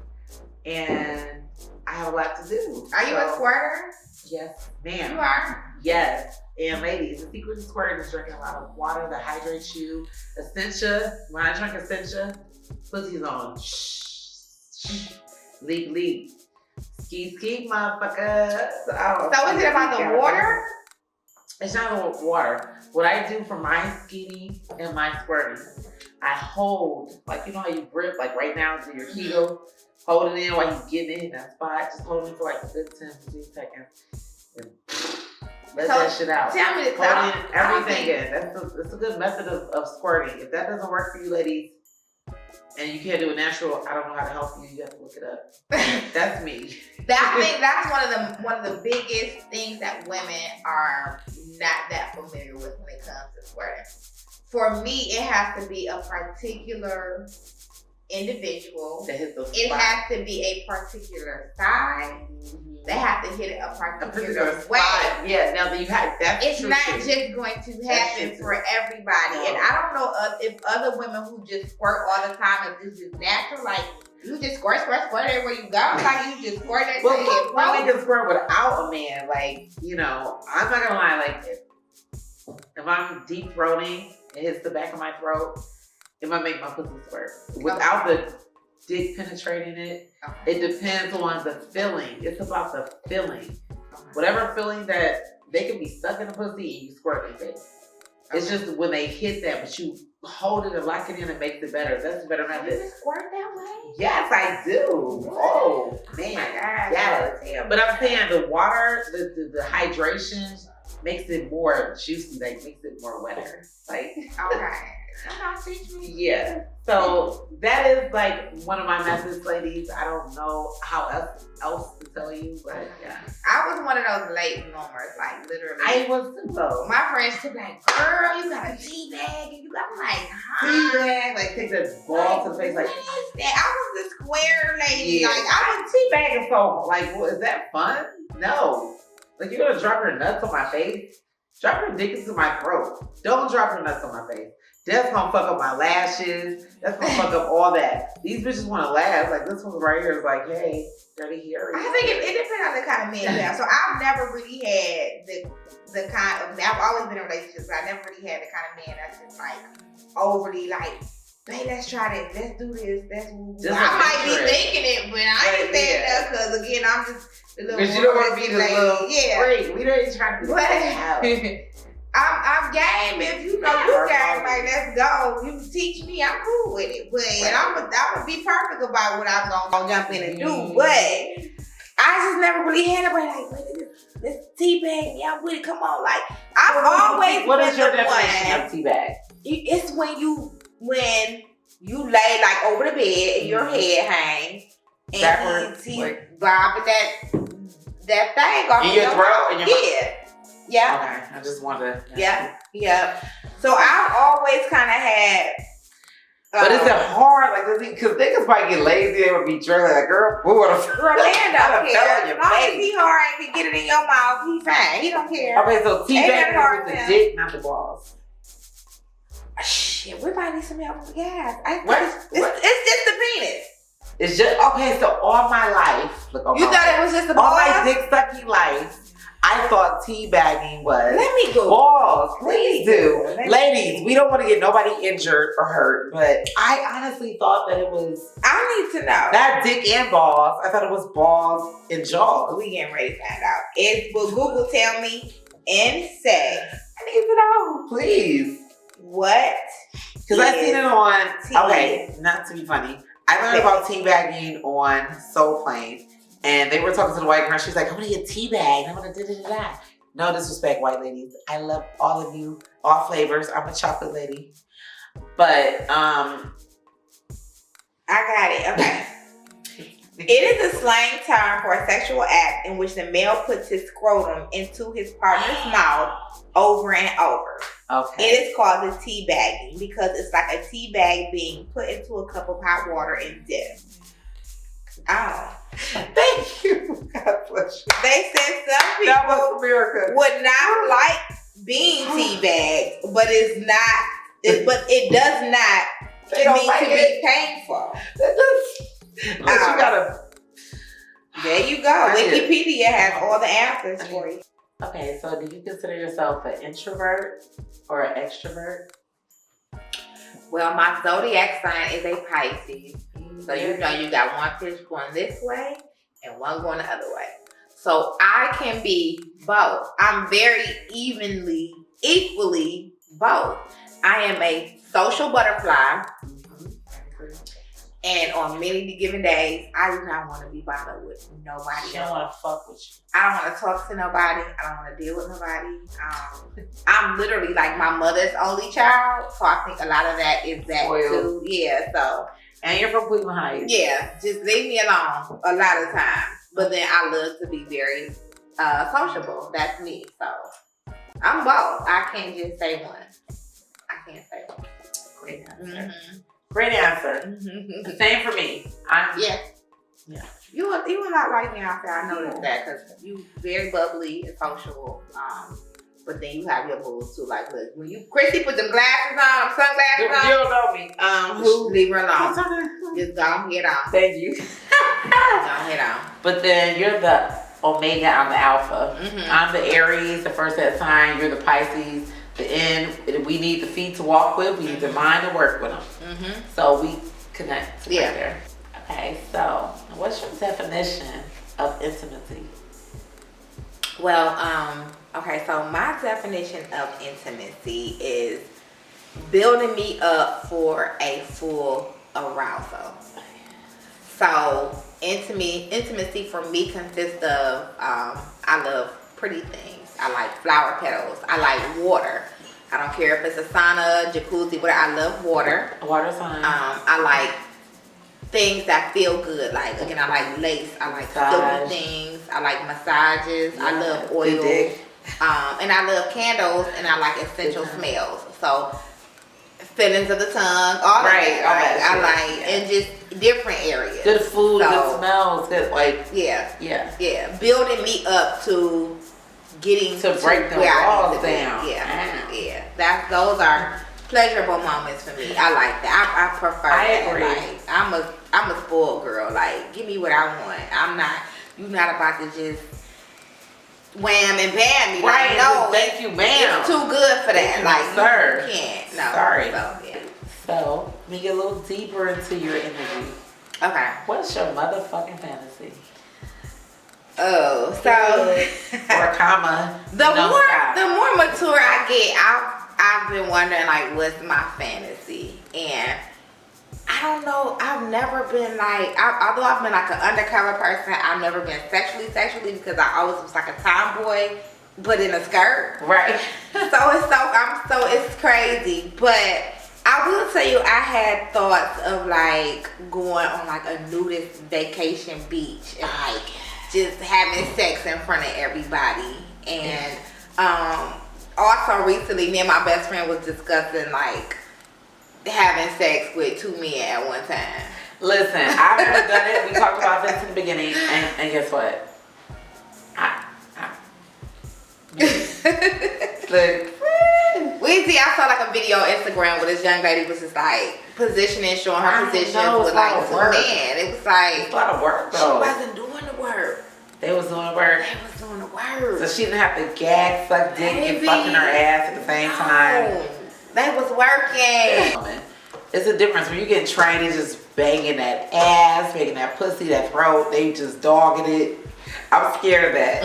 and I have a lot to do.
Are you a squirter?
Yes, ma'am.
You are?
Yes. And ladies, the secret to squirting is drinking a lot of water that hydrates you. Essentia, when I drink Essentia, pussy's on. Shh. Leak. Ski, motherfucker.
So is it about the water?
It's not about water. What I do for my skinny and my squirting, I hold, like you know how you grip, like right now to your heel, hold it in while you get in that spot. Just hold it for like a good 10, 15 seconds. And let that shit out.
Tell me
Hold in everything in. That's a good method of squirting. If that doesn't work for you ladies, and you can't do it natural, I don't know how to help you. You have to look it up. That's me.
I think that's one of the biggest things that women are not that familiar with when it comes to squirting. For me, it has to be a particular individual. It has to be a particular size. They have to hit it a particular way.
Yeah, now that you have that's
it's
true
not
too.
just going to happen for everybody. No. And I don't know if other women who just squirt all the time, if this is natural, like you just squirt everywhere you go, like you just squirt it.
Well, women can squirt without a man. Like, you know, I'm not gonna lie, like if I'm deep throating, it hits the back of my throat, it might make my pussy squirt. Without the dick penetrating it, it depends on the feeling. It's about the feeling. Whatever feeling that they can be stuck in the pussy and you squirt in face. It's just when they hit that, but you hold it and lock it in and makes it better. That's a better method.
You squirt that way?
Yes, I do. Oh man, yes. But I'm saying the water, the hydration makes it more juicy. Like makes it more wetter. Like
okay. Teach me.
Yeah. So that is like one of my methods, ladies. I don't know how else to tell you, but yeah.
I was one of those late bloomers, like literally.
I was too though.
My friends would be like, girl, you got a tea bag. And I'm like, huh?
Tea bag? Like take the ball to the face. Like,
what is that? I was the square lady.
Yeah.
Like, I was
tea bagging so like, well, is that fun? No. Like you're gonna drop your nuts on my face? Drop your dick into my throat. Don't drop your nuts on my face. That's gonna fuck up my lashes. That's gonna fuck up all that. These bitches wanna laugh. Like this one right here is like, hey, dirty hair.
I think it depends on the kind of man you have. So I've never really had the kind of, I've always been in relationships, but I never really had the kind of man that's just like overly like, babe, let's try this, let's do this, I might be thinking it, but I ain't saying that because again, I'm just the little.
Because you don't want to be the little freak. We don't even try to do that.
I'm game. If you know you game, like let's go. You teach me, I'm cool with it. But and I'm gonna be perfect about what I'm gonna jump in and do. But I just never really had anybody like, let's teabag me. I'm with it. Come on, like I've always.
What is your definition of teabag?
It's when you lay like over the bed and your head hangs and he's bobbing that thing off
in your throat. In your mouth.
Yeah.
Okay, I just wanted to.
Yeah. So I've always kind of had.
But is it hard? Like, because niggas might get lazy, they would be drilling. Like, girl, who would have?
Man don't care. As long as he hard and can get it in your mouth, he fine. He don't care.
Okay, so teabag is with the dick, not the balls.
Shit, we might need some help with the gas.
What?
It's just the penis.
It's just, okay, so all my life. Look,
you thought it was just the balls?
All my dick sucking life. I thought teabagging was
Let me go.
balls. Please do. Ladies, we don't want to get nobody injured or hurt, but I honestly thought that it was...
I need to know.
Not dick and balls. I thought it was balls and jaws.
We getting ready to find out. Will Google tell me and say?
I need to know. Please.
What?
Because I seen it on... Okay, not to be funny. I learned about teabagging on Soul Plane. And they were talking to the white girl. She was like, I want to get teabag. I want to da-da-da-da. No disrespect, white ladies. I love all of you, all flavors. I'm a chocolate lady. But, I
got it. Okay. It is a slang term for a sexual act in which the male puts his scrotum into his partner's mouth over and over.
Okay.
It is called the teabagging because it's like a tea bag being put into a cup of hot water and dipped. Oh.
Thank you. God bless you.
They said some
That was
people
America.
would not like being teabagged, but it's not. But it does not
They don't
mean
like
to
it.
be painful.
Look, you gotta.
There you go.
That's it.
Wikipedia has all the answers for you.
Okay, so do you consider yourself an introvert or an extrovert?
Well, my zodiac sign is a Pisces. So you know you got one fish going this way and one going the other way. So I can be both. I'm very equally both. I am a social butterfly. And on many given days, I do not want to be bothered with nobody.
She don't want to fuck with you.
I don't want to talk to nobody. I don't want to deal with nobody. I'm literally like my mother's only child, so I think a lot of that is that too. Yeah, so.
And you're from Cleveland Heights.
Yeah, just leave me alone a lot of times. But then I love to be very sociable. That's me. So I'm both. I can't just say one. I can't say one.
Great answer.
Mm-hmm.
Great answer. The same for me.
Yeah. You will not like me out there. I noticed that because you very bubbly and sociable. But then you have your moves too. Like, look, when you Chrissy put them glasses on, sunglasses on.
You don't know me.
Leave her alone. Just go head on.
Thank you.
Go head on.
But then you're the Omega, I'm the Alpha.
Mm-hmm.
I'm the Aries, the first that sign. You're the Pisces. The end. We need the feet to walk with. We need the mind to work with them.
Mm-hmm.
So we connect together. Okay, so what's your definition of intimacy?
Well, okay, so my definition of intimacy is building me up for a full arousal. So intimacy for me consists of I love pretty things. I like flower petals. I like water. I don't care if it's a sauna, jacuzzi, whatever. I love water.
Water sign.
I like things that feel good. Like, again, I like lace. I like silky things. I like massages. I love oil. And I love candles, and I like essential smells. So, feelings of the tongue, all right, that. I like, and just different areas.
Good food, good smells, good, like.
Yeah. Building me up to getting
to break the walls down.
Yeah. Those are pleasurable moments for me. I like that. I prefer that.
I agree.
Like, I'm a spoiled girl. Like, give me what I want. You're not about to just wham and bam me.
Right.
Like, no.
Thank you, ma'am.
It's too good for that. Like,
sir.
You can't. No.
Sorry.
So, yeah.
So, let me get a little deeper into your energy.
Okay.
What's your motherfucking fantasy?
Oh, so
or comma.
The more mature I get, I've been wondering like what's my fantasy, and I don't know. I've never been like, although I've been like an undercover person, I've never been sexually because I always was like a tomboy, but in a skirt.
Right.
So it's crazy, but I will tell you, I had thoughts of like going on like a nudist vacation beach and like just having sex in front of everybody. And also recently, me and my best friend was discussing like having sex with two men at one time.
Listen, I've never done it. We talked about this in the beginning, and guess what?
I saw like a video on Instagram where this young lady was just like positioning, showing her position with like two men. It was like
it's a lot of work though.
She wasn't doing the work.
They was doing the work.
They was doing the work.
So she didn't have to gag, suck dick, and fucking her ass at the same time.
They was working.
It's a difference when you get trained and just banging that ass, making that pussy, that throat. They just dogging it. I'm scared of that.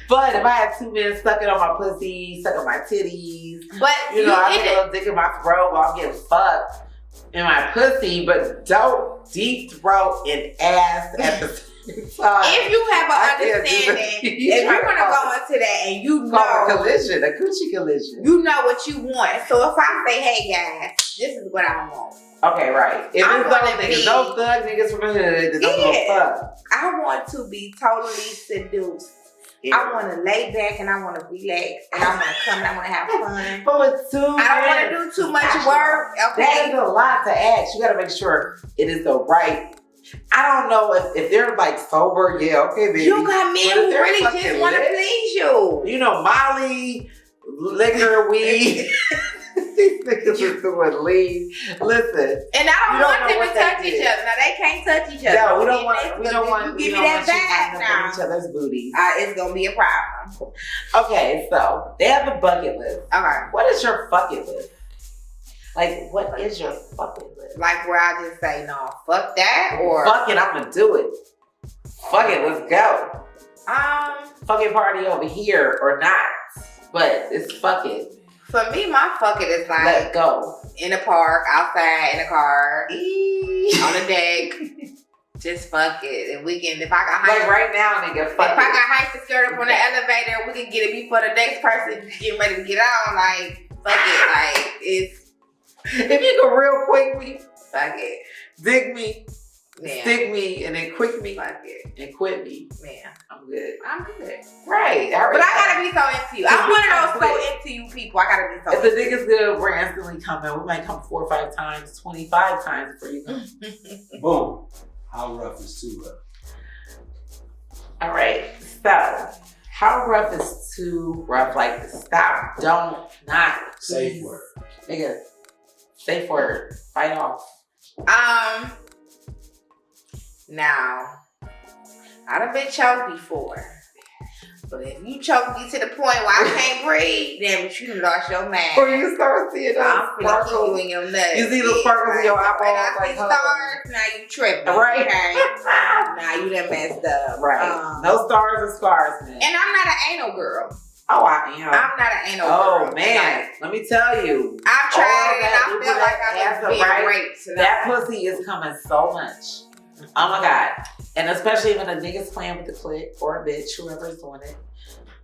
But if I had two men sucking on my pussy, sucking my titties,
but
I get a little dick in my throat while I'm getting fucked in my pussy, but don't deep throat and ass at the same time.
If you have an understanding, if you're gonna go into that and you know
a collision, a coochie collision,
you know what you want. So if I say, hey guys, this is what I want.
Okay, right. If it's no thug niggas from the hood, then I'm gonna fuck.
I want to be totally seduced I want to lay back and I want to relax and I want to come and I want to have fun.
But with 2
I don't want to do too much work.
That
Okay.
is a lot to ask. You got to make sure it is the right. I don't know if they're like sober. Yeah, okay, baby.
You got men
But if
who
they're
really
fucking
just want to
lit,
please you.
You know, Molly, liquor, weed. These niggas is doing lean. Listen.
And I
You
don't
don't
want
know
them
what
to
they
touch
did.
each other. Now they can't touch each other.
No, we don't
And
want.
it's
We
gonna
don't
be-
want.
You
we
give me
don't want
that
you
back
running up on
now.
each other's booty.
It's gonna be a problem.
Okay, so they have a bucket list.
Okay.
What is your bucket list? Like, what is your bucket list?
Like where I just say no, fuck that, or
Fuck it, I'm gonna do it. Fuck it, let's go. Fucking party over here or not, but it's fuck it.
For me, my fuck it is like
Let go.
in the park, outside, in the car, on the deck. Just fuck it. And we can, if I got
Like
hype,
right now, nigga,
if
fuck
I got
it.
hype to skirt up on the elevator, we can get it before the next person getting ready to get on. Like, fuck it. Like, it's,
If you can real quick me,
fuck it.
dig me,
Man.
stick me, and then quick me,
Fuck it.
and quit me,
Man.
I'm good.
I'm good.
Right.
But I gotta be so into you. I'm one of those so into you people. I gotta be so
If the
into
nigga's good, we're instantly coming. We might come 4 or 5 times, 25 times before you come.
Boom. How rough is too rough?
All right. So, how rough is too rough? Like, stop, don't, not.
Safe
please.
word.
Nigga, safe word. Fight off.
Now, I done been choked before. But if you choke me to the point where I can't breathe, then you done lost your mind.
Or you start seeing those
I'm finna keep you
sparkles.
in your nuts.
You see the sparkles in your
When
eyeballs,
I
like,
see
hold
stars, now you tripping.
Right.
Okay? Now you done messed up.
Right. No stars or scars, man.
And I'm not an anal girl.
Oh, I am.
I'm not an anal girl.
Oh, man. Let me tell you.
I've tried
All
it
that
and I
you
feel
put
like
that
I
ass
was being
right,
raped. So
That pussy is coming so much. Oh my God. And especially when a nigga's playing with the click or a bitch, whoever's doing it,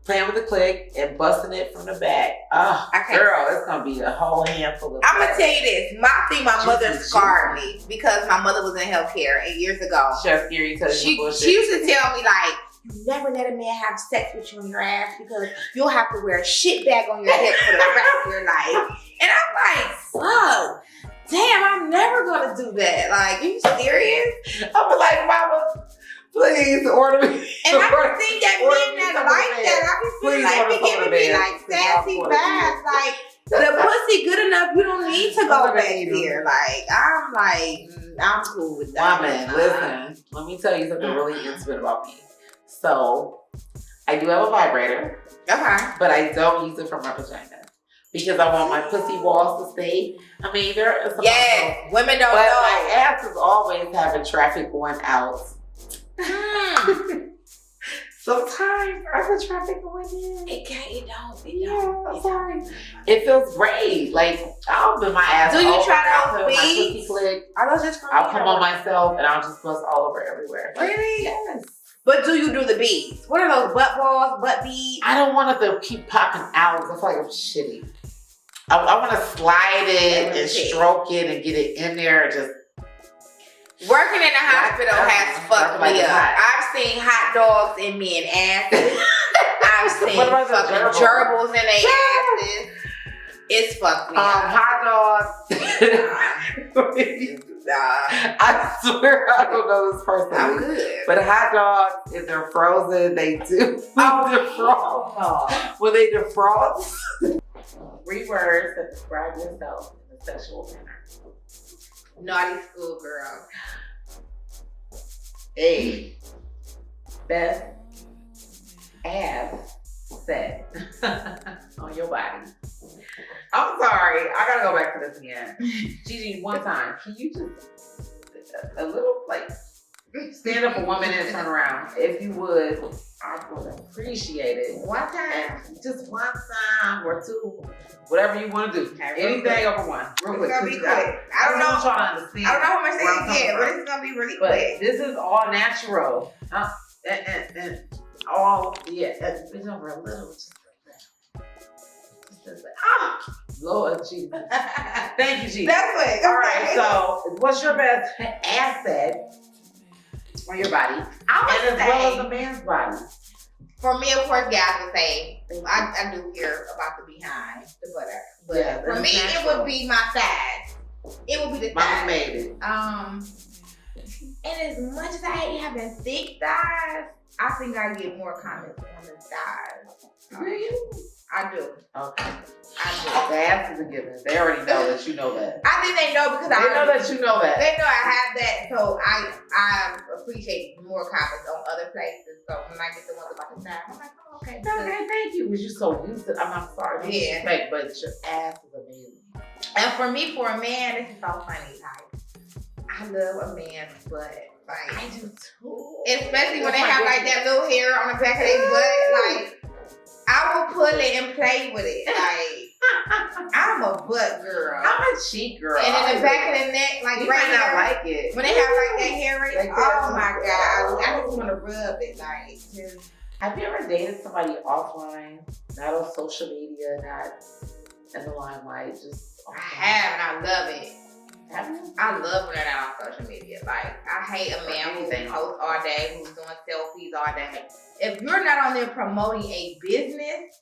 playing with the click and busting it from the back. Oh,
I can't-
girl, it's going to be a whole handful of
I'm gonna tell you this. I think my mother
Juicy,
scarred me because my mother was in healthcare 8 years ago.
Chef Fury telling you
She
bullshit.
used to tell me like, you never let a man have sex with you on your ass because you'll have to wear a shit bag on your head for the rest of your life. And I'm like, fuck. Damn, I'm never gonna do that. Like, you serious?
I'm like, mama, please order me.
And I just think that
order
men
me
that
some of
like
the
that,
bands.
I just
Please
feel like
order
be
some of
giving
the
me
bands,
like
'cause y'all
sassy
order
vibes. Like, the pussy good enough, you don't need to go
Order
back
me.
there. Like, I'm like, I'm cool with that.
Woman, listen, let me tell you something really intimate about me. So, I do have a vibrator,
Okay.
but I don't use it for my vagina because I want my pussy walls to stay. I mean, there is some
Yeah, women don't
but
know.
my ass is always having traffic going out. Sometimes I have traffic going in.
It can't, it don't. It
Yeah,
don't.
I'm sorry. It feels great. Like, I'll open my ass.
Do you
open,
try
I'll
those
put my
beads?
pussy click.
Are those just for
I'll
me
come
or
on
what?
myself and I'll just bust all over everywhere.
Really?
Yes.
But do you do the beads? What are those butt balls, butt beads?
I don't want it to keep popping out. I feel like I'm shitty. I want to slide it and stroke it and get it in there and just.
Working in the hospital has fucked
like
me up.
hot.
I've seen hot dogs in men asses. I've seen
What about the
fucking gerbils in their asses. It's fucked me up.
Hot dogs. I swear I don't know this
I'm
personally.
good.
But hot dogs, if they're frozen, they do.
Oh,
When they defrost. 3 words that describe yourself in a sexual manner.
naughty school girl.
A. Best ass set on your body. I'm sorry. I gotta go back to this again. Gigi, one time. Can you just a little like stand up a woman and turn around? If you would, I would appreciate it.
One time.
Just one time or 2. Whatever you want to do.
Okay, real
Anything
quick.
over one. Real
It's
quick.
gonna be
Just-
quick. I don't know.
I'm trying to understand.
I don't know how much
where I'm
they
coming
get,
from.
but it's gonna be really
But
quick.
this is all natural. And all, yeah, it's over a little. Just like, ah, Lord Jesus. Thank you, Jesus.
That's quick.
All right, so what's your best asset on your body?
I
And
would
as well
say
as a man's body?
For me, of course, guys would say, I do hear about the behind, the butter. But
Yeah,
for me,
natural.
it would be my thighs. It would be the thighs.
Mama made it.
And as much as I hate having thick thighs, I think I get more comments on the thighs.
Do you?
I do.
Okay.
I do.
The ass is a given. They already know that you know that.
I think they know because
They know that you know that.
They know I have that, so I appreciate more comments on other places. So when I get the ones about the thighs, I'm like, oh, okay.
Okay, thank you. Because you're so used to I'm not sorry. No
Yeah.
disrespect, but your ass is amazing.
And for me, for a man, this is so funny. Like, I love a man's butt. Like,
I do too.
especially when they have like that little hair on the back of their butt. Like, I will pull it and play with it. Like, I'm a butt girl.
I'm a cheek girl.
And in the back of the neck, like
you
right
might not
there,
like it.
when they have like that hair right
Like
oh
that.
my god, I just want to rub it. Like, just,
Have you ever dated somebody offline, not on social media, not in the limelight, just
I have and I love it.
Have you?
I love when they're not on social media. Like, I hate a man who posts all day, who's doing selfies all day. If you're not on there promoting a business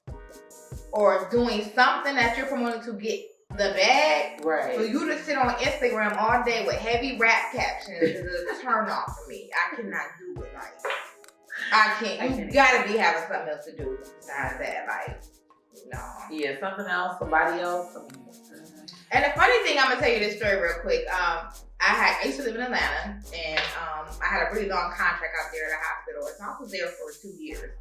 or doing something that you're promoting to get the bag,
Right.
so you to sit on Instagram all day with heavy rap captions is a turn off for me. I cannot do it. Like, I can't. You gotta be having something else to do besides that. Like, no.
Yeah, something else, somebody else.
And the funny thing, I'm gonna tell you this story real quick. I used to live in Atlanta, and I had a really long contract out there at a hospital, so I was there for 2 years.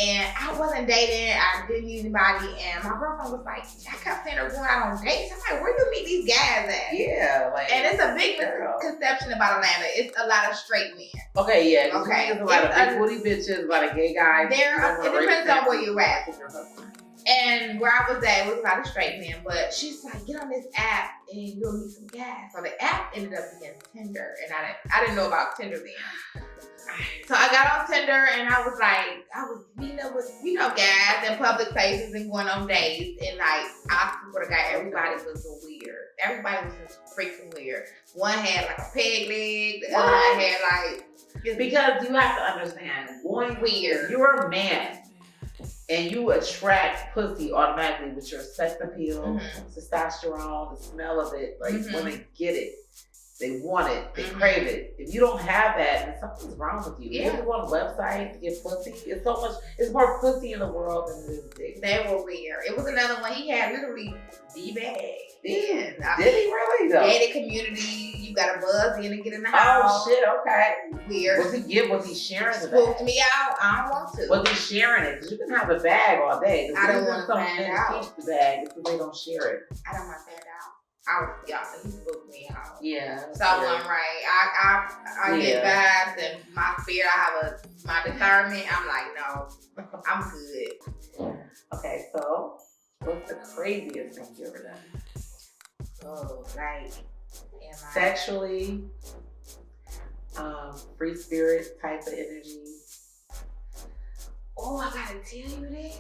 And I wasn't dating, I didn't meet anybody, and my girlfriend was like, I kept saying her going out on dates. I'm like, where you meet these guys at?
Yeah, like.
And it's a big misconception about Atlanta. It's a lot of straight men.
Okay, yeah.
Okay.
There's a lot of big booty bitches, a lot of gay guys.
It depends on where you're at.
With your husband.
And where I was at, it was a lot of straight men, but she's like, get on this app and you'll meet some guys. So the app ended up being Tinder, and I didn't know about Tinder then. So I got on Tinder and I was meeting up with, guys in public places and going on dates, and like, I swear to God, everybody was weird. Everybody was just freaking weird. One had like a peg leg, the other one had like,
because you have to understand, going
weird.
You're a man. And you attract pussy automatically with your sex appeal, testosterone, the smell of it. Like, women get it. They want it. They crave it. If you don't have that, then something's wrong with you.
Yeah.
You go on a website to get pussy. It's more pussy in the world than it is dick.
They were weird. It was another one. He had literally the bag.
Did he really though?
Gated community. You got to buzz in and get in the house.
Oh shit! Okay.
Weird.
Was he sharing the
Spooked
bag?
me out. I don't want to.
Was he sharing it? Because you can have a bag all day.
I don't want to find out.
Keep the bag because they don't share it.
I don't want to find out. He spooked me out.
Yeah.
So I'm right. I get vibes and my spirit. I have my discernment. I'm like, no, I'm good.
Okay, so what's the craziest thing you ever done?
Oh, like,
sexually, free spirit type of energy.
Oh, I gotta tell you this.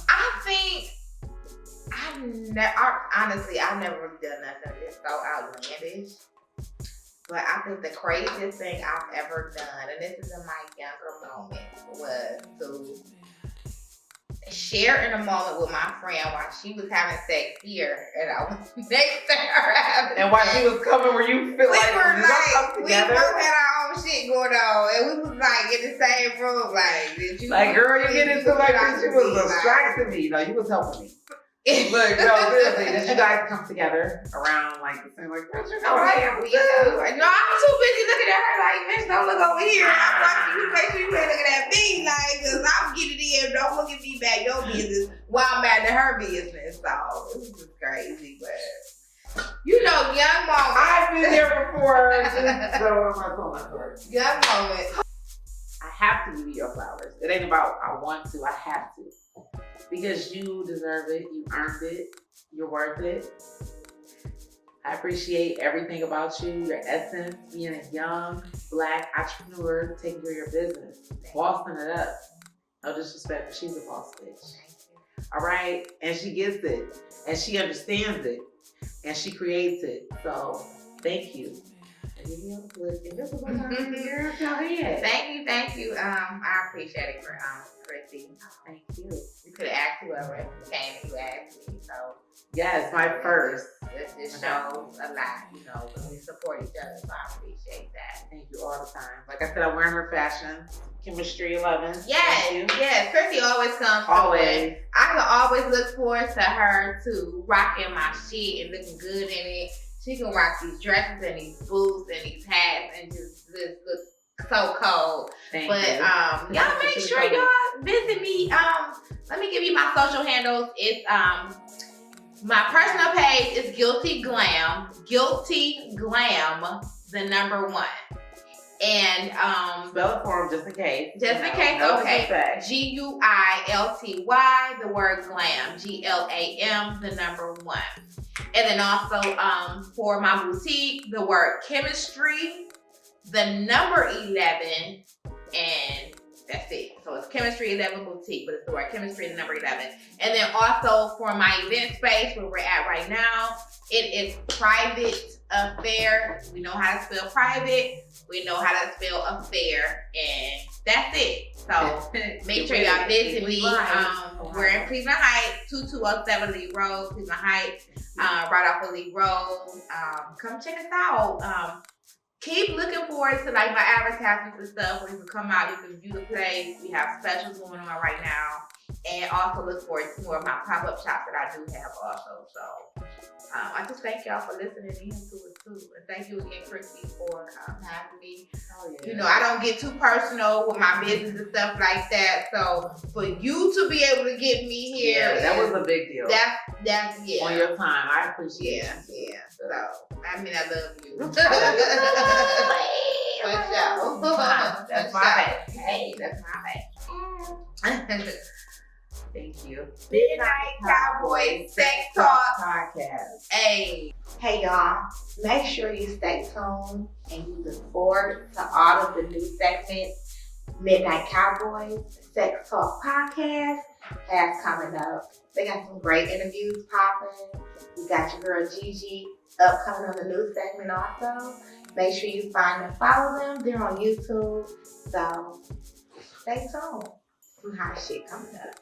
I think I've never really done nothing that's so outlandish. But I think the craziest thing I've ever done, and this is in my younger moments, was to share in a moment with my friend while she was having sex here, and I was next to her having
and while
sex.
she was coming, were you feel like
we both had our own shit going on, and we was like in the same room, like, did you
like, girl, you get into like this? She was distracting me. No, you was helping me. Look, no, seriously, did you guys come together around like the same, like, what you
No, I'm too busy looking at her like, bitch, don't look over here. I'm watching you, make sure you ain't looking at me, like, cause I'm getting in, don't look at me back, your business, while I'm back to her business. So it was just crazy, but young moments.
I've been there before. Just so I'm not my story.
Young moments.
I have to give you your flowers. It ain't about I want to, I have to. Because you deserve it, you earned it, you're worth it. I appreciate everything about you, your essence, being a young Black entrepreneur, taking care of your business, bossing it up. No disrespect, but she's a boss bitch. All right? And she gets it, and she understands it, and she creates it. So thank you. Invisible time, girl. Go ahead.
Thank you. I appreciate it, Chrissy.
Thank you.
You could have asked whoever came and you asked me. So
Yes, my first.
this shows a lot, you know, when we support each other. So I appreciate that.
Thank you all the time. Like I said, I'm wearing her fashion. Chemistry 11.
Yes. Chrissy always comes.
Always.
I can always look forward to her to rocking my shit and looking good in it. She can rock these dresses and these boots and these hats and just look so cold.
Thank
But
you.
y'all make sure y'all visit me. Let me give you my social handles. It's my personal page is Guilty Glam, the number 1. And
spell it for him just in case.
Okay. GUILTY, the word glam, GLAM, the number 1. And then also for my boutique, the word chemistry, the number 11, and that's it. So it's Chemistry 11 Boutique, but it's the word chemistry, the number 11. And then also for my event space where we're at right now, it is Private Affair. We know how to spell private. We know how to spell affair. And that's it. So make sure y'all visit me. We're in Cleveland Heights, 2207 Lee Road, Cleveland Heights, right off of Lee Road. Come check us out. Keep looking forward to like my advertisements and stuff where you can come out, you can view the place. We have specials going on right now. And also look forward to more of my pop-up shops that I do have also. So I just thank y'all for listening in to it too. And thank you again, Chrissy, for having me.
Oh, yeah.
You know, I don't get too personal with my business and stuff like that. So for you to be able to get me here,
yeah, that was a big deal.
That's
on your time. I appreciate it.
Yeah. So I mean, I love you.
That's my bad.
Hey, that's my bad.
Thank you.
Midnight Cowboys Sex Talk
Podcast.
Hey y'all, make sure you stay tuned and you look forward to all of the new segments Midnight Cowboys Sex Talk Podcast has coming up. They got some great interviews popping. We got your girl Gigi upcoming on the new segment also. Make sure you find and follow them. They're on YouTube. So stay tuned. Some hot shit coming up.